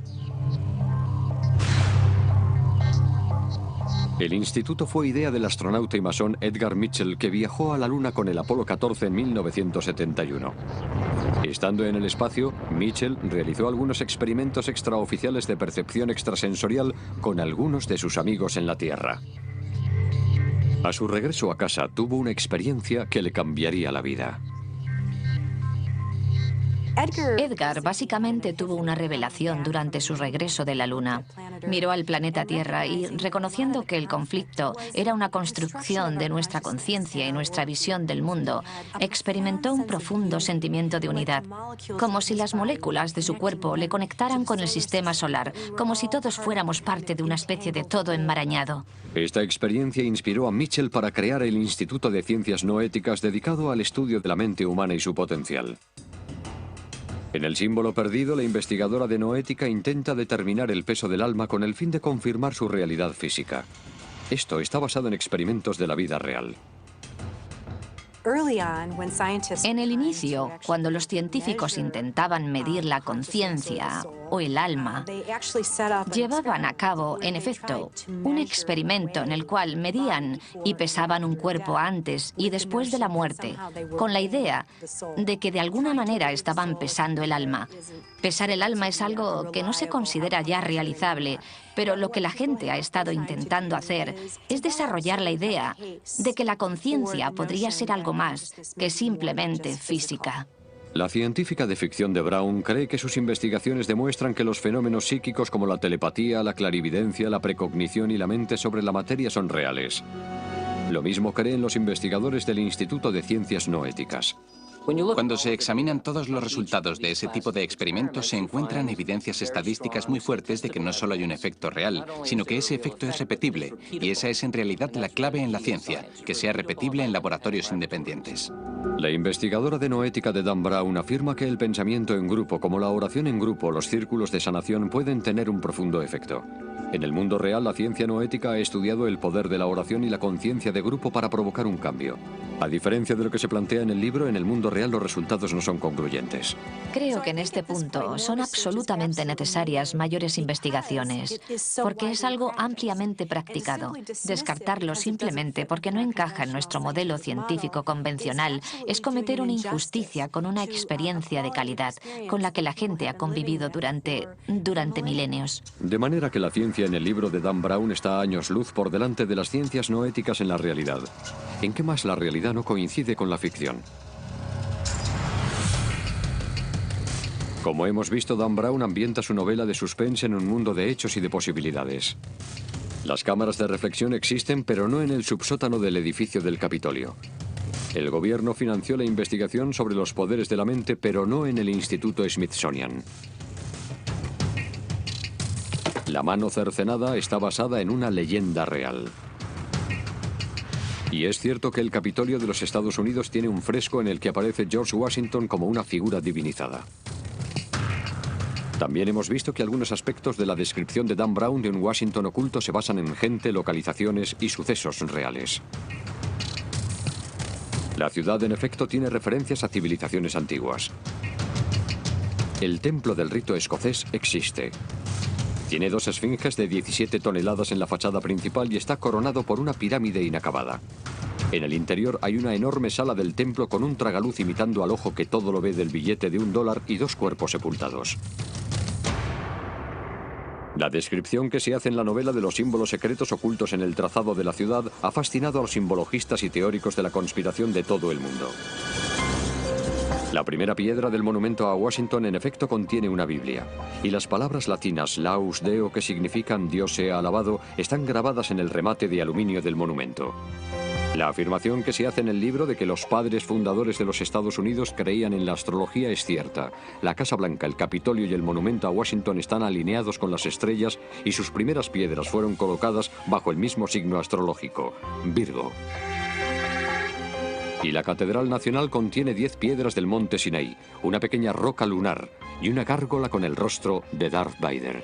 El instituto fue idea del astronauta y masón Edgar Mitchell, que viajó a la Luna con el Apolo 14 en 1971. Estando en el espacio, Mitchell realizó algunos experimentos extraoficiales de percepción extrasensorial con algunos de sus amigos en la Tierra. A su regreso a casa, tuvo una experiencia que le cambiaría la vida. Edgar básicamente tuvo una revelación durante su regreso de la Luna. Miró al planeta Tierra y, reconociendo que el conflicto era una construcción de nuestra conciencia y nuestra visión del mundo, experimentó un profundo sentimiento de unidad, como si las moléculas de su cuerpo le conectaran con el sistema solar, como si todos fuéramos parte de una especie de todo enmarañado. Esta experiencia inspiró a Mitchell para crear el Instituto de Ciencias No Éticas dedicado al estudio de la mente humana y su potencial. En el símbolo perdido, la investigadora de noética intenta determinar el peso del alma con el fin de confirmar su realidad física. Esto está basado en experimentos de la vida real. En el inicio, cuando los científicos intentaban medir la conciencia o el alma, llevaban a cabo, en efecto, un experimento en el cual medían y pesaban un cuerpo antes y después de la muerte, con la idea de que de alguna manera estaban pesando el alma. Pesar el alma es algo que no se considera ya realizable, pero lo que la gente ha estado intentando hacer es desarrollar la idea de que la conciencia podría ser algo más que simplemente física. La científica de ficción de Brown cree que sus investigaciones demuestran que los fenómenos psíquicos como la telepatía, la clarividencia, la precognición y la mente sobre la materia son reales. Lo mismo creen los investigadores del Instituto de Ciencias No Éticas. Cuando se examinan todos los resultados de ese tipo de experimentos, se encuentran evidencias estadísticas muy fuertes de que no solo hay un efecto real, sino que ese efecto es repetible. Y esa es en realidad la clave en la ciencia, que sea repetible en laboratorios independientes. La investigadora de noética de Dan Brown afirma que el pensamiento en grupo, como la oración en grupo, los círculos de sanación, pueden tener un profundo efecto. En el mundo real, la ciencia noética ha estudiado el poder de la oración y la conciencia de grupo para provocar un cambio. A diferencia de lo que se plantea en el libro, en el mundo real los resultados no son concluyentes. Creo que en este punto son absolutamente necesarias mayores investigaciones, porque es algo ampliamente practicado. Descartarlo simplemente porque no encaja en nuestro modelo científico convencional es cometer una injusticia con una experiencia de calidad con la que la gente ha convivido durante milenios. De manera que la ciencia en el libro de Dan Brown está a años luz por delante de las ciencias no éticas en la realidad. ¿En qué más la realidad no coincide con la ficción? Como hemos visto, Dan Brown ambienta su novela de suspense en un mundo de hechos y de posibilidades. Las cámaras de reflexión existen, pero no en el subsótano del edificio del Capitolio. El gobierno financió la investigación sobre los poderes de la mente, pero no en el Instituto Smithsonian. La mano cercenada está basada en una leyenda real. Y es cierto que el Capitolio de los Estados Unidos tiene un fresco en el que aparece George Washington como una figura divinizada. También hemos visto que algunos aspectos de la descripción de Dan Brown de un Washington oculto se basan en gente, localizaciones y sucesos reales. La ciudad, en efecto, tiene referencias a civilizaciones antiguas. El templo del rito escocés existe. Tiene 2 esfinges de 17 toneladas en la fachada principal y está coronado por una pirámide inacabada. En el interior hay una enorme sala del templo con un tragaluz imitando al ojo que todo lo ve del billete de $1 y 2 cuerpos sepultados. La descripción que se hace en la novela de los símbolos secretos ocultos en el trazado de la ciudad ha fascinado a los simbologistas y teóricos de la conspiración de todo el mundo. La primera piedra del monumento a Washington en efecto contiene una Biblia, y las palabras latinas Laus Deo, que significan Dios sea alabado, están grabadas en el remate de aluminio del monumento. La afirmación que se hace en el libro de que los padres fundadores de los Estados Unidos creían en la astrología es cierta. La Casa Blanca, el Capitolio y el monumento a Washington están alineados con las estrellas y sus primeras piedras fueron colocadas bajo el mismo signo astrológico, Virgo. Y la Catedral Nacional contiene 10 piedras del monte Sinaí, una pequeña roca lunar y una gárgola con el rostro de Darth Vader.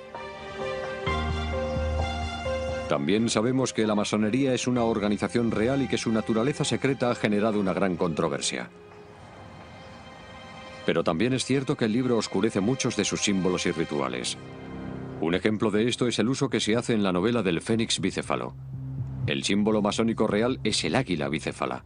También sabemos que la masonería es una organización real y que su naturaleza secreta ha generado una gran controversia. Pero también es cierto que el libro oscurece muchos de sus símbolos y rituales. Un ejemplo de esto es el uso que se hace en la novela del Fénix bicéfalo. El símbolo masónico real es el águila bicéfala.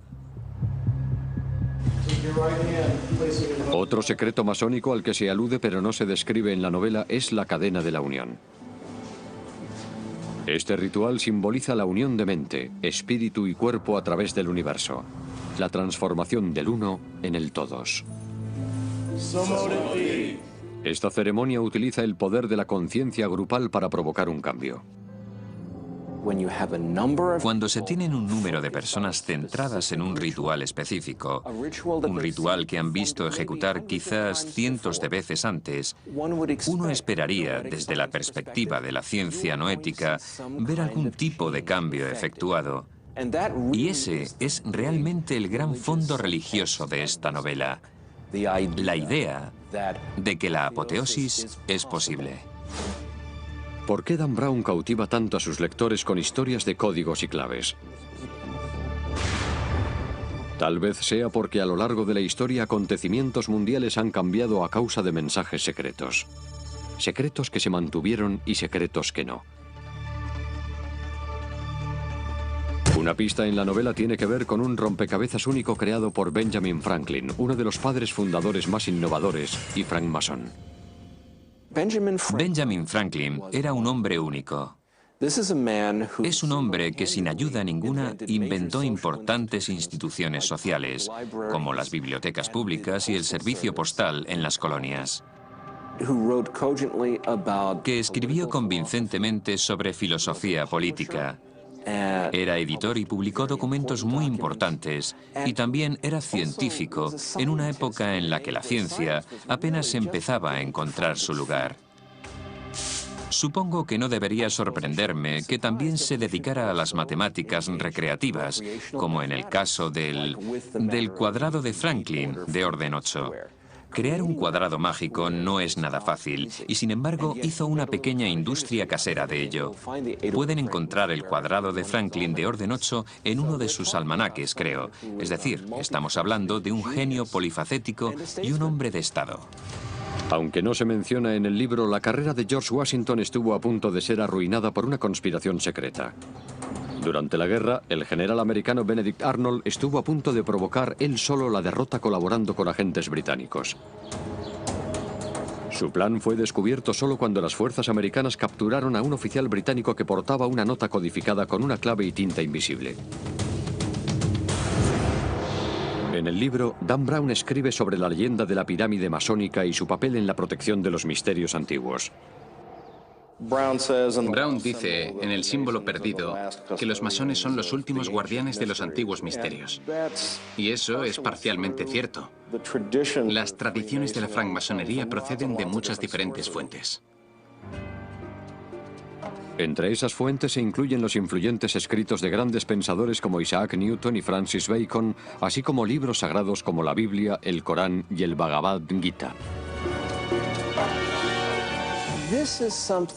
Otro secreto masónico al que se alude pero no se describe en la novela es la cadena de la unión. Este ritual simboliza la unión de mente, espíritu y cuerpo a través del universo, la transformación del uno en el todos. Esta ceremonia utiliza el poder de la conciencia grupal para provocar un cambio. Cuando se tienen un número de personas centradas en un ritual específico, un ritual que han visto ejecutar quizás cientos de veces antes, uno esperaría, desde la perspectiva de la ciencia noética, ver algún tipo de cambio efectuado. Y ese es realmente el gran fondo religioso de esta novela, la idea de que la apoteosis es posible. ¿Por qué Dan Brown cautiva tanto a sus lectores con historias de códigos y claves? Tal vez sea porque a lo largo de la historia acontecimientos mundiales han cambiado a causa de mensajes secretos. Secretos que se mantuvieron y secretos que no. Una pista en la novela tiene que ver con un rompecabezas único creado por Benjamin Franklin, uno de los padres fundadores más innovadores y francmasón. Benjamin Franklin era un hombre único. Es un hombre que sin ayuda ninguna inventó importantes instituciones sociales, como las bibliotecas públicas y el servicio postal en las colonias. Que escribió convincentemente sobre filosofía política. Era editor y publicó documentos muy importantes, y también era científico en una época en la que la ciencia apenas empezaba a encontrar su lugar. Supongo que no debería sorprenderme que también se dedicara a las matemáticas recreativas, como en el caso del cuadrado de Franklin, de orden 8. Crear un cuadrado mágico no es nada fácil, y sin embargo hizo una pequeña industria casera de ello. Pueden encontrar el cuadrado de Franklin de orden 8 en uno de sus almanaques, creo. Es decir, estamos hablando de un genio polifacético y un hombre de Estado. Aunque no se menciona en el libro, la carrera de George Washington estuvo a punto de ser arruinada por una conspiración secreta. Durante la guerra, el general americano Benedict Arnold estuvo a punto de provocar él solo la derrota colaborando con agentes británicos. Su plan fue descubierto solo cuando las fuerzas americanas capturaron a un oficial británico que portaba una nota codificada con una clave y tinta invisible. En el libro, Dan Brown escribe sobre la leyenda de la pirámide masónica y su papel en la protección de los misterios antiguos. Brown dice en El símbolo perdido que los masones son los últimos guardianes de los antiguos misterios. Y eso es parcialmente cierto. Las tradiciones de la francmasonería proceden de muchas diferentes fuentes. Entre esas fuentes se incluyen los influyentes escritos de grandes pensadores como Isaac Newton y Francis Bacon, así como libros sagrados como la Biblia, el Corán y el Bhagavad Gita.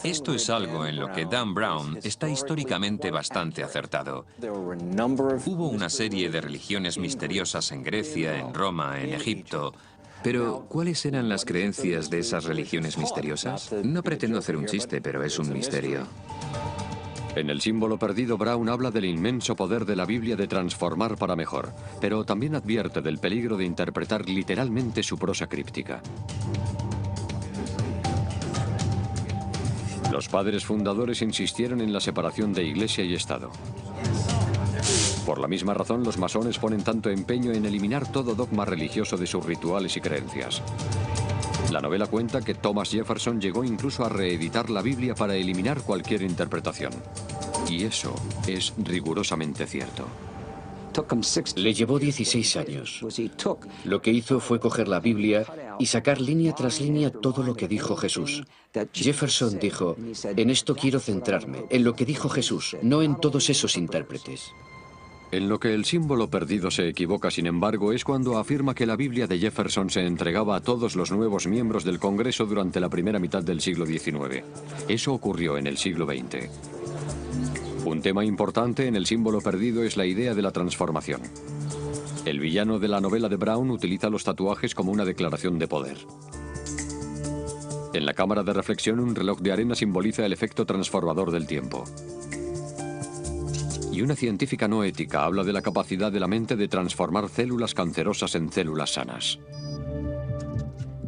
Esto es algo en lo que Dan Brown está históricamente bastante acertado. Hubo una serie de religiones misteriosas en Grecia, en Roma, en Egipto, Pero, ¿cuáles eran las creencias de esas religiones misteriosas? No pretendo hacer un chiste, pero es un misterio. En El símbolo perdido, Brown habla del inmenso poder de la Biblia de transformar para mejor, pero también advierte del peligro de interpretar literalmente su prosa críptica. Los padres fundadores insistieron en la separación de Iglesia y Estado. Por la misma razón, los masones ponen tanto empeño en eliminar todo dogma religioso de sus rituales y creencias. La novela cuenta que Thomas Jefferson llegó incluso a reeditar la Biblia para eliminar cualquier interpretación. Y eso es rigurosamente cierto. Le llevó 16 años. Lo que hizo fue coger la Biblia y sacar línea tras línea todo lo que dijo Jesús. Jefferson dijo, en esto quiero centrarme, en lo que dijo Jesús, no en todos esos intérpretes. En lo que El símbolo perdido se equivoca, sin embargo, es cuando afirma que la Biblia de Jefferson se entregaba a todos los nuevos miembros del Congreso durante la primera mitad del siglo XIX. Eso ocurrió en el siglo XX. Un tema importante en El símbolo perdido es la idea de la transformación. El villano de la novela de Brown utiliza los tatuajes como una declaración de poder. En la cámara de reflexión, un reloj de arena simboliza el efecto transformador del tiempo. Y una científica no ética habla de la capacidad de la mente de transformar células cancerosas en células sanas.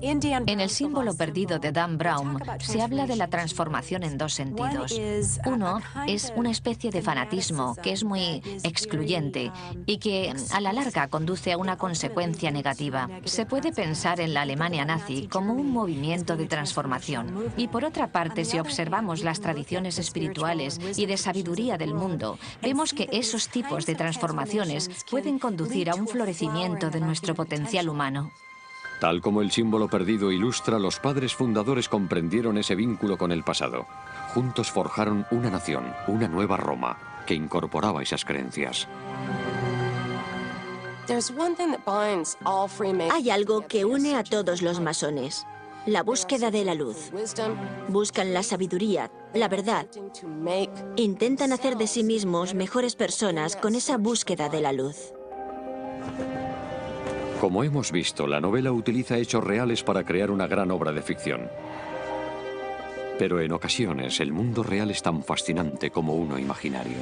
En El símbolo perdido de Dan Brown se habla de la transformación en dos sentidos. Uno es una especie de fanatismo que es muy excluyente y que a la larga conduce a una consecuencia negativa. Se puede pensar en la Alemania nazi como un movimiento de transformación. Y por otra parte, si observamos las tradiciones espirituales y de sabiduría del mundo, vemos que esos tipos de transformaciones pueden conducir a un florecimiento de nuestro potencial humano. Tal como El símbolo perdido ilustra, los padres fundadores comprendieron ese vínculo con el pasado. Juntos forjaron una nación, una nueva Roma, que incorporaba esas creencias. Hay algo que une a todos los masones: la búsqueda de la luz. Buscan la sabiduría, la verdad. Intentan hacer de sí mismos mejores personas con esa búsqueda de la luz. Como hemos visto, la novela utiliza hechos reales para crear una gran obra de ficción. Pero en ocasiones el mundo real es tan fascinante como uno imaginario.